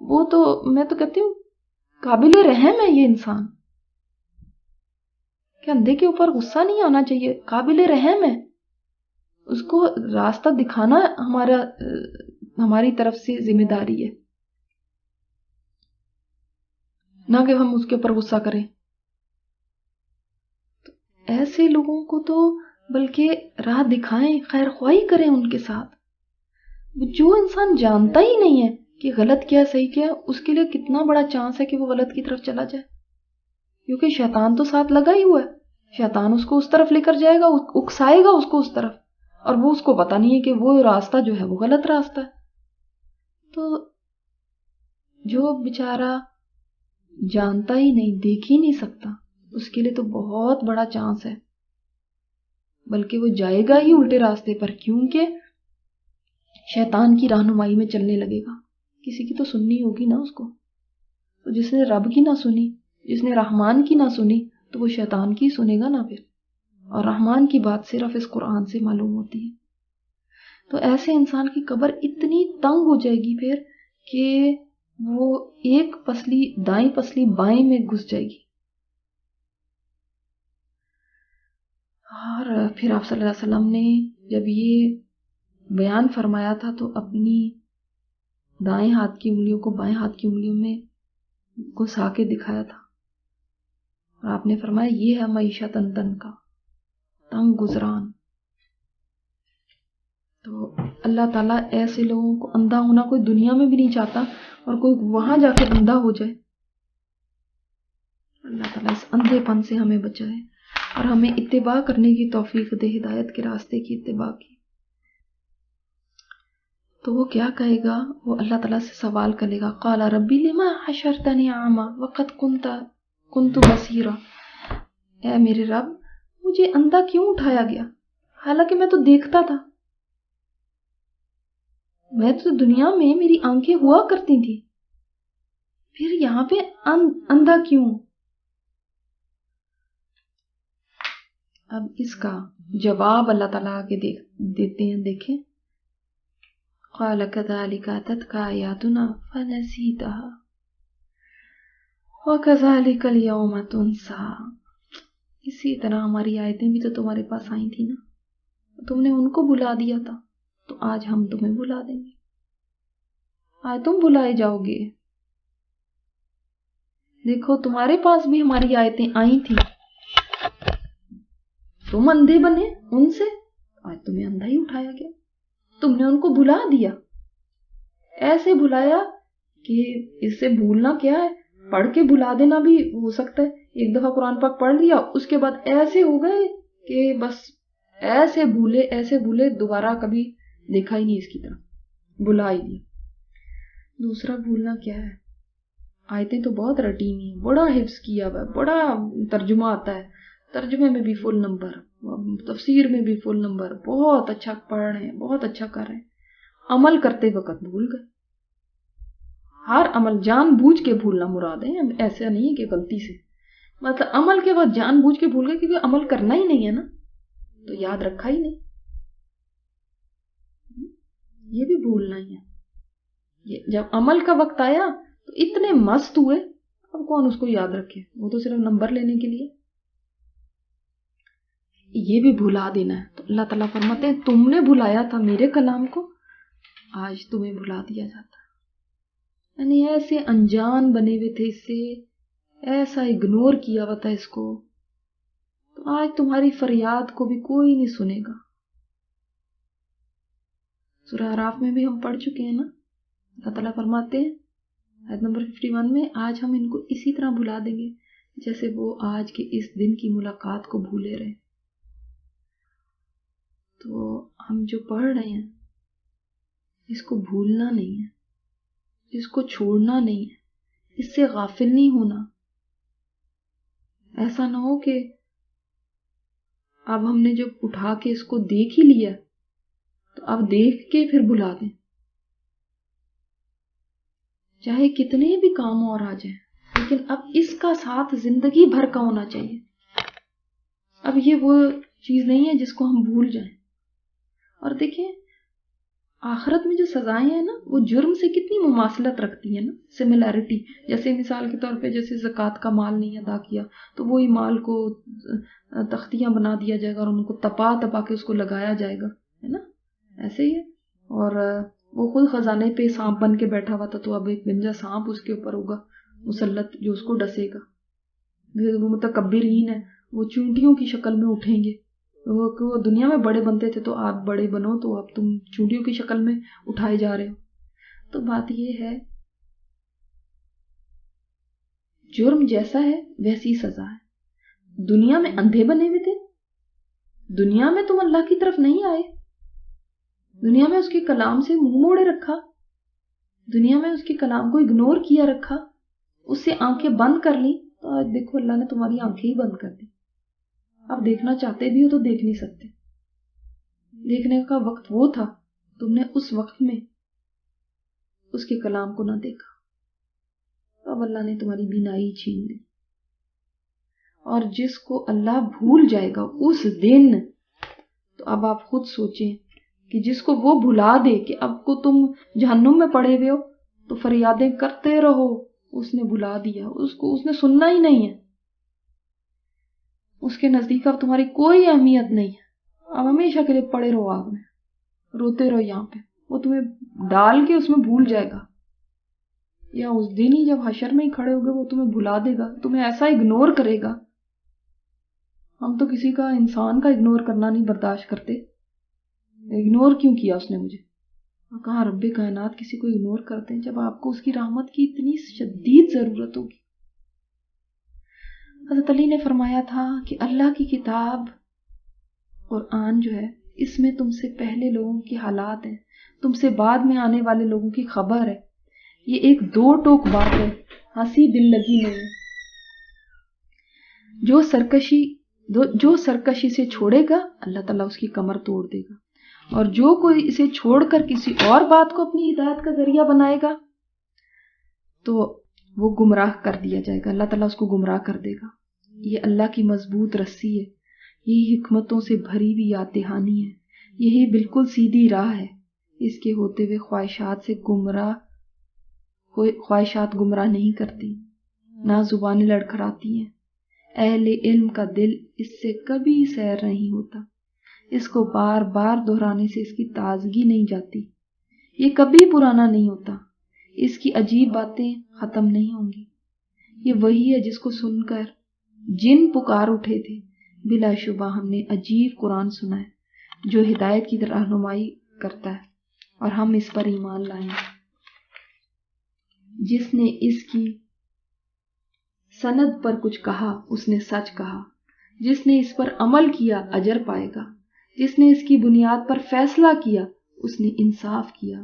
وہ تو میں تو کہتی ہوں قابل رحم ہے یہ انسان، کہ اندھے کے اوپر غصہ نہیں آنا چاہیے، قابل رحم ہے. اس کو راستہ دکھانا ہماری طرف سے ذمہ داری ہے، نہ کہ ہم اس کے اوپر غصہ کریں. تو ایسے لوگوں کو تو بلکہ راہ دکھائیں، خیر خواہی کریں ان کے ساتھ. جو انسان جانتا ہی نہیں ہے کہ غلط کیا صحیح کیا، اس کے لیے کتنا بڑا چانس ہے کہ وہ غلط کی طرف چلا جائے، کیونکہ شیطان تو ساتھ لگا ہی ہوا ہے. شیطان اس کو اس طرف لے کر جائے گا، اکسائے گا اس کو اس طرف، اور وہ اس کو پتا نہیں ہے کہ وہ راستہ جو ہے وہ غلط راستہ ہے. تو جو بیچارہ جانتا ہی نہیں، دیکھ ہی نہیں سکتا، اس کے لیے تو بہت بڑا چانس ہے، بلکہ وہ جائے گا ہی الٹے راستے پر، کیونکہ شیطان کی رہنمائی میں چلنے لگے گا. کسی کی تو سننی ہوگی نا اس کو. تو جس نے رب کی نہ سنی، جس نے رحمان کی نہ سنی، تو وہ شیطان کی سنے گا نا پھر. اور رحمان کی بات صرف اس قرآن سے معلوم ہوتی ہے. تو ایسے انسان کی قبر اتنی تنگ ہو جائے گی پھر کہ وہ ایک پسلی دائیں پسلی بائیں میں گھس جائے گی. اور پھر آپ صلی اللہ علیہ وسلم نے جب یہ بیان فرمایا تھا تو اپنی دائیں ہاتھ کی انگلیوں کو بائیں ہاتھ کی انگلیوں میں گھسا کے دکھایا تھا، اور آپ نے فرمایا یہ ہے معیشت تن کا تنگ گزران. تو اللہ تعالیٰ ایسے لوگوں کو اندھا ہونا کوئی دنیا میں بھی نہیں چاہتا، اور کوئی وہاں جا کے اندھا ہو جائے. اللہ تعالیٰ اس اندھے پن سے ہمیں بچائے اور ہمیں اتباع کرنے کی توفیق دے، ہدایت کے راستے کی اتباع کی. تو وہ کیا کہے گا؟ وہ اللہ تعالیٰ سے سوال کرے گا، قال ربی لما حشرتنی اعمی وقد کنت بصیرا. اے میرے رب، مجھے اندھا کیوں اٹھایا گیا حالانکہ میں تو دیکھتا تھا. میں تو دنیا میں میری آنکھیں ہوا کرتی تھی، پھر یہاں پہ اندھا کیوں؟ اب اس کا جواب اللہ تعالیٰ کے دیتے ہیں. دیکھیں، قال كذلك أتتك آياتنا فنسيتها وكذلك اليوم تنسى. اسی طرح ہماری آیتیں بھی تو تمہارے پاس آئی تھی نا، تم نے ان کو بلا دیا تھا، تو آج ہم تمہیں بلا دیں گے، آج تم بلائے جاؤ گے. دیکھو تمہارے پاس بھی ہماری آیتیں آئی تھی، تم اندھے بنے ان سے، آج تمہیں اندھا ہی اٹھایا گیا. تم نے ان کو بھلا دیا، ایسے بھلایا کہ اس سے بھولنا کیا ہے، پڑھ کے بھلا دینا بھی ہو سکتا ہے. ایک دفعہ قرآن پاک پڑھ لیا، اس کے بعد ایسے ہو گئے کہ بس ایسے بھولے دوبارہ کبھی دیکھا ہی نہیں اس کی طرف، بھلا ہی دیا. دوسرا بھولنا کیا ہے، آیتیں تو بہت رٹی ہوئی ہیں، بڑا حفظ کیا ہوا ہے، بڑا ترجمہ آتا ہے، ترجمے میں بھی فل نمبر، تفسیر میں بھی فل نمبر، بہت اچھا پڑھ رہے ہیں، بہت اچھا کر رہے ہیں. عمل کرتے وقت بھول گئے. ہر عمل جان بوجھ کے بھولنا مراد ہے، ایسا نہیں ہے کہ غلطی سے، مطلب عمل کے بعد جان بوجھ کے بھول گئے کیونکہ عمل کرنا ہی نہیں ہے نا، تو یاد رکھا ہی نہیں. یہ بھی بھولنا ہی ہے. جب عمل کا وقت آیا تو اتنے مست ہوئے، اب کون اس کو یاد رکھے، وہ تو صرف نمبر لینے کے لیے. یہ بھی بھلا دینا ہے. تو اللہ تعالیٰ فرماتے ہیں تم نے بھلایا تھا میرے کلام کو، آج تمہیں بھلا دیا جاتا ہے. یعنی ایسے انجان بنے ہوئے تھے اس سے، ایسا اگنور کیا ہوا تھا اس کو، تو آج تمہاری فریاد کو بھی کوئی نہیں سنے گا. سورہ اعراف میں بھی ہم پڑھ چکے ہیں نا، اللہ تعالیٰ فرماتے ہیں آیت نمبر 51 میں، آج ہم ان کو اسی طرح بھلا دیں گے جیسے وہ آج کے اس دن کی ملاقات کو بھولے رہے. تو ہم جو پڑھ رہے ہیں اس کو بھولنا نہیں ہے، اس کو چھوڑنا نہیں ہے، اس سے غافل نہیں ہونا. ایسا نہ ہو کہ اب ہم نے جب اٹھا کے اس کو دیکھ ہی لیا تو اب دیکھ کے پھر بھلا دیں، چاہے کتنے بھی کام اور آ جائیں، لیکن اب اس کا ساتھ زندگی بھر کا ہونا چاہیے. اب یہ وہ چیز نہیں ہے جس کو ہم بھول جائیں. اور دیکھیں آخرت میں جو سزائیں ہیں نا وہ جرم سے کتنی مماثلت رکھتی ہیں نا، سملیرٹی. جیسے مثال کے طور پہ جیسے زکوٰۃ کا مال نہیں ادا کیا تو وہی مال کو تختیاں بنا دیا جائے گا اور ان کو تپا تپا کے اس کو لگایا جائے گا، ہے نا، ایسے ہی ہے. اور وہ خود خزانے پہ سانپ بن کے بیٹھا ہوا تھا، تو اب ایک گنجا سانپ اس کے اوپر ہوگا مسلط جو اس کو ڈسے گا. وہ متکبرین ہے، وہ چونٹیوں کی شکل میں اٹھیں گے. وہ دنیا میں بڑے بنتے تھے تو آپ بڑے بنو، تو اب تم چونٹیوں کی شکل میں اٹھائے جا رہے ہو. تو بات یہ ہے جرم جیسا ہے ویسی سزا ہے. دنیا میں اندھے بنے ہوئے تھے، دنیا میں تم اللہ کی طرف نہیں آئے، دنیا میں اس کے کلام سے منہ موڑے رکھا، دنیا میں اس کے کلام کو اگنور کیا رکھا، اس سے آنکھیں بند کر لی. تو آج دیکھو اللہ نے تمہاری آنکھیں ہی بند کر دی. اب دیکھنا چاہتے بھی ہو تو دیکھ نہیں سکتے. دیکھنے کا وقت وہ تھا، تم نے اس وقت میں اس کے کلام کو نہ دیکھا، اب اللہ نے تمہاری بینائی چھین لی. اور جس کو اللہ بھول جائے گا اس دن، تو اب آپ خود سوچیں کہ جس کو وہ بھلا دے کہ اب کو تم جہنم میں پڑے ہوئے ہو تو فریادیں کرتے رہو، اس نے بھلا دیا، اس نے سننا ہی نہیں ہے. اس کے نزدیک اب تمہاری کوئی اہمیت نہیں ہے، اب ہمیشہ کے لیے پڑے رہو آگ میں، روتے رہو یہاں پہ. وہ تمہیں ڈال کے اس میں بھول جائے گا، یا اس دن ہی جب حشر میں ہی کھڑے ہوگے وہ تمہیں بھلا دے گا، تمہیں ایسا اگنور کرے گا. ہم تو کسی کا، انسان کا اگنور کرنا نہیں برداشت کرتے. اگنور کیوں کیا اس نے مجھے؟ کہاں رب کائنات کسی کو اگنور کرتے ہیں جب آپ کو اس کی رحمت کی اتنی شدید ضرورت ہوگی. حضرت علی نے فرمایا تھا کہ اللہ کی کتاب قرآن جو ہے اس میں تم سے پہلے لوگوں کی حالات ہیں، تم سے بعد میں آنے والے لوگوں کی خبر ہے. یہ ایک دو ٹوک بات ہے، ہنسی دل لگی نہیں ہے. جو سرکشی سے چھوڑے گا اللہ تعالیٰ اس کی کمر توڑ دے گا، اور جو کوئی اسے چھوڑ کر کسی اور بات کو اپنی ہدایت کا ذریعہ بنائے گا تو وہ گمراہ کر دیا جائے گا، اللہ تعالیٰ اس کو گمراہ کر دے گا. یہ اللہ کی مضبوط رسی ہے، یہی حکمتوں سے بھری ہوئی یاد دہانی ہے، یہی بالکل سیدھی راہ ہے. اس کے ہوتے ہوئے خواہشات گمراہ نہیں کرتی، نہ زبانیں لڑکھڑاتی ہیں. اہل علم کا دل اس سے کبھی سیر نہیں ہوتا، اس کو بار بار دہرانے سے اس کی تازگی نہیں جاتی، یہ کبھی پرانا نہیں ہوتا، اس کی عجیب باتیں ختم نہیں ہوں گی. یہ وہی ہے جس کو سن کر جن پکار اٹھے تھے. بلا شبہ ہم نے عجیب قرآن سنا ہے جو ہدایت کی رہنمائی کرتا ہے، اور ہم اس پر ایمان لائیں. جس نے اس کی سند پر کچھ کہا اس نے سچ کہا، جس نے اس پر عمل کیا اجر پائے گا، جس نے اس کی بنیاد پر فیصلہ کیا اس نے انصاف کیا،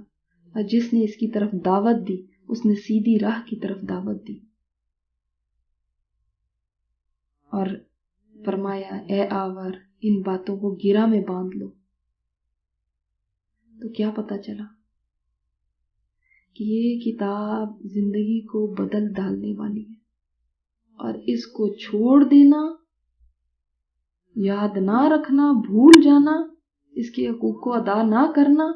اور جس نے اس کی طرف دعوت دی اس نے سیدھی راہ کی طرف دعوت دی. اور فرمایا اے آور ان باتوں کو گرہ میں باندھ لو. تو کیا پتا چلا کہ یہ کتاب زندگی کو بدل ڈالنے والی ہے، اور اس کو چھوڑ دینا، یاد نہ رکھنا، بھول جانا، اس کے حقوق کو ادا نہ کرنا،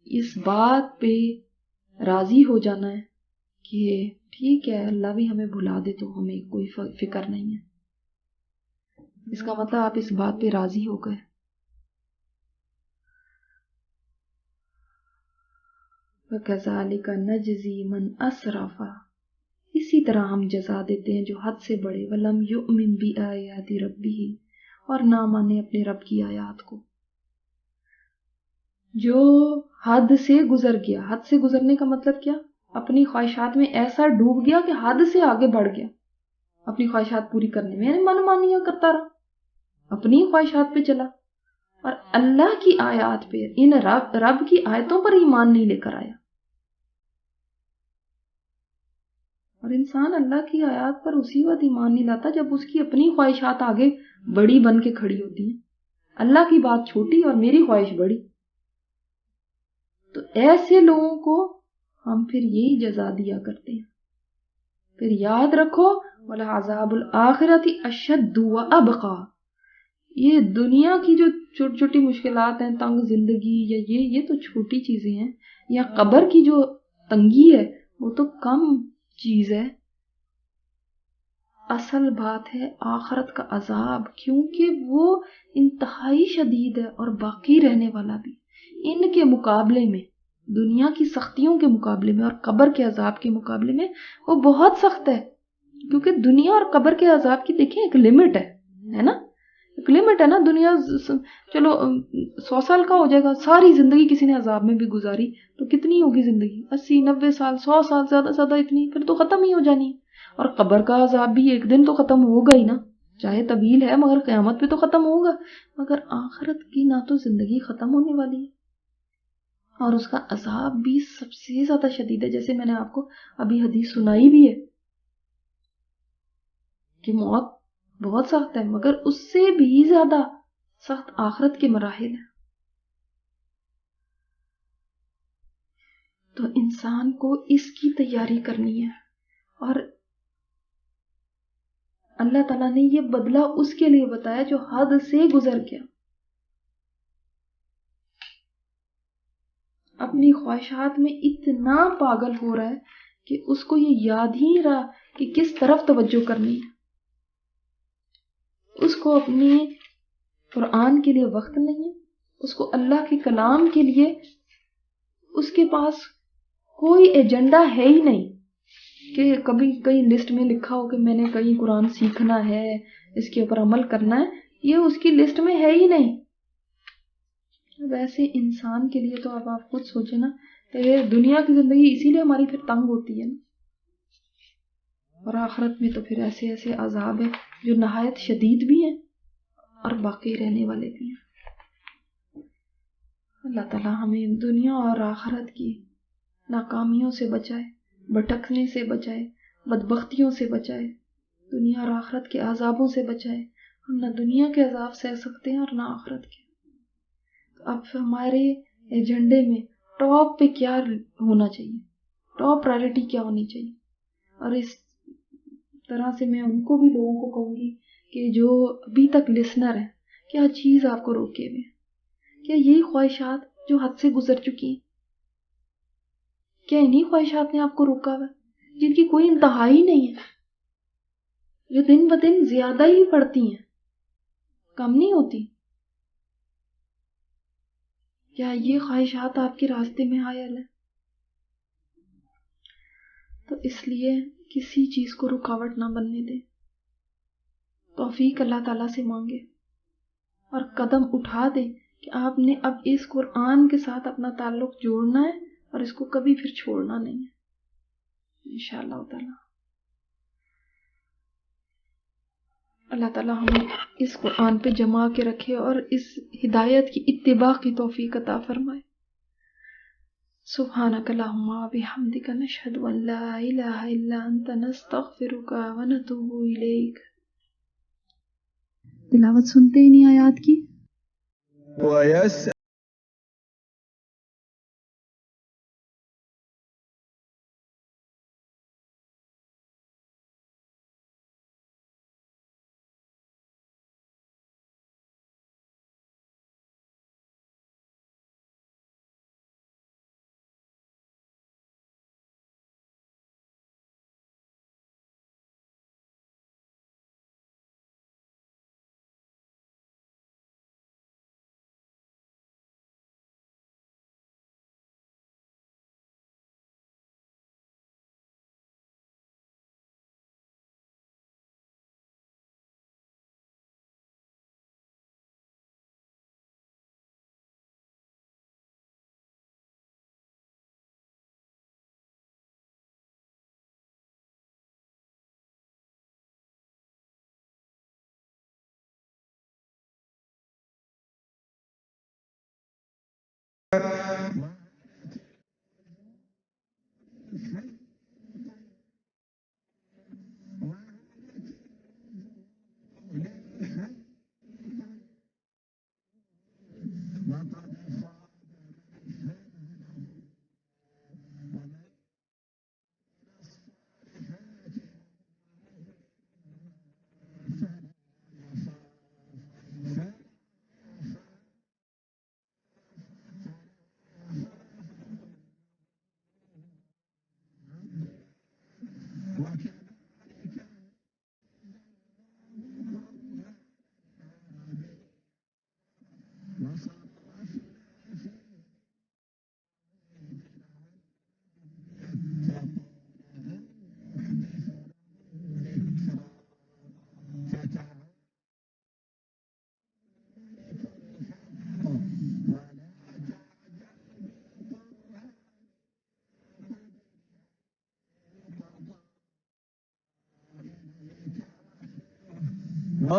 اس بات پہ راضی ہو جانا ہے کہ ٹھیک ہے اللہ بھی ہمیں بھلا دے تو ہمیں کوئی فکر نہیں ہے. اس کا مطلب آپ اس بات پہ راضی ہو گئے. وَكَذَلِكَ نَجْزِي مَنْ أَسْرَفَ، اسی طرح ہم جزا دیتے ہیں جو حد سے بڑے، وَلَمْ يُؤْمِنْ بِآيَاتِ رَبِّهِ، اور نہ مانے اپنے رب کی آیات کو. جو حد سے گزر گیا، حد سے گزرنے کا مطلب کیا؟ اپنی خواہشات میں ایسا ڈوب گیا کہ حد سے آگے بڑھ گیا اپنی خواہشات پوری کرنے میں، یعنی من مانیاں کرتا رہا، اپنی خواہشات پہ چلا اور اللہ کی آیات پہ، ان رب کی آیتوں پر ایمان نہیں لے کر آیا. اور انسان اللہ کی آیات پر اسی وقت ایمان نہیں لاتا جب اس کی اپنی خواہشات آگے بڑی بن کے کھڑی ہوتی ہیں. اللہ کی بات چھوٹی اور میری خواہش بڑی. تو ایسے لوگوں کو ہم پھر یہی جزا دیا کرتے ہیں. پھر یاد رکھو وَلَعَذَابُ الْآخِرَةِ أَشَدُّ وَأَبْقَىٰ. یہ دنیا کی جو چھوٹی چھوٹی مشکلات ہیں، تنگ زندگی یا یہ تو چھوٹی چیزیں ہیں، یا قبر کی جو تنگی ہے وہ تو کم چیز ہے. اصل بات ہے آخرت کا عذاب، کیونکہ وہ انتہائی شدید ہے اور باقی رہنے والا بھی. ان کے مقابلے میں، دنیا کی سختیوں کے مقابلے میں اور قبر کے عذاب کے مقابلے میں وہ بہت سخت ہے. کیونکہ دنیا اور قبر کے عذاب کی دیکھیں ایک لمٹ ہے نا، ایک لمٹ ہے نا. دنیا چلو 100 سال کا ہو جائے گا، ساری زندگی کسی نے عذاب میں بھی گزاری تو کتنی ہوگی زندگی؟ 80 90 سال، 100 سال، زیادہ زیادہ اتنی، پھر تو ختم ہی ہو جانی ہے. اور قبر کا عذاب بھی ایک دن تو ختم ہوگا ہی نا، چاہے طویل ہے مگر قیامت پہ تو ختم ہوگا. مگر آخرت کی نہ تو زندگی ختم ہونے والی ہے اور اس کا عذاب بھی سب سے زیادہ شدید ہے. جیسے میں نے آپ کو ابھی حدیث سنائی بھی ہے کہ موت بہت سخت ہے، مگر اس سے بھی زیادہ سخت آخرت کے مراحل ہیں. تو انسان کو اس کی تیاری کرنی ہے. اور اللہ تعالیٰ نے یہ بدلہ اس کے لیے بتایا جو حد سے گزر گیا، اپنی خواہشات میں اتنا پاگل ہو رہا ہے کہ اس کو یہ یاد ہی نہیں رہا کہ کس طرف توجہ کرنی ہے. اس کو اپنی قرآن کے لیے وقت نہیں ہے، اس کو اللہ کے کلام کے لیے اس کے پاس کوئی ایجنڈا ہے ہی نہیں کہ کبھی کہیں لسٹ میں لکھا ہو کہ میں نے کہیں قرآن سیکھنا ہے، اس کے اوپر عمل کرنا ہے. یہ اس کی لسٹ میں ہے ہی نہیں. ویسے انسان کے لیے تو اب آپ خود سوچیں نا کہ دنیا کی زندگی اسی لیے ہماری پھر تنگ ہوتی ہے نا، اور آخرت میں تو پھر ایسے ایسے عذاب ہیں جو نہایت شدید بھی ہیں اور باقی رہنے والے بھی ہیں. اللہ تعالیٰ ہمیں دنیا اور آخرت کی ناکامیوں سے بچائے، بھٹکنے سے بچائے، بدبختیوں سے بچائے، دنیا اور آخرت کے عذابوں سے بچائے. ہم نہ دنیا کے عذاب سہ سکتے ہیں اور نہ آخرت کے. اب ہمارے ایجنڈے میں ٹاپ پہ کیا ہونا چاہیے، ٹاپ پرائرٹی کیا ہونی چاہیے. اور اس طرح سے میں ان کو بھی لوگوں کو کہوں گی کہ جو ابھی تک لسنر ہیں، کیا چیز آپ کو روکے ہوئے؟ کیا یہی خواہشات جو حد سے گزر چکی ہیں؟ کیا انہی خواہشات نے آپ کو روکا ہوا ہے جن کی کوئی انتہا ہی نہیں ہے، جو دن بدن زیادہ ہی بڑھتی ہیں، کم نہیں ہوتی؟ کیا یہ خواہشات آپ کے راستے میں حائل ہے؟ تو اس لیے کسی چیز کو رکاوٹ نہ بننے دیں، توفیق اللہ تعالیٰ سے مانگے اور قدم اٹھا دیں کہ آپ نے اب اس قرآن کے ساتھ اپنا تعلق جوڑنا ہے اور اس کو کبھی پھر چھوڑنا نہیں ہے انشاءاللہ تعالیٰ. اللہ تعالیٰ ہمیں اس قرآن پہ جما کے رکھے اور اس ہدایت کی اتباع کی توفیق عطا فرمائے. سبحانک اللہم و بحمدک نشہد ان لا الہ الا انت نستغفرک و نتوب الیک. تلاوت سنتے ہیں نہیں آیات کی.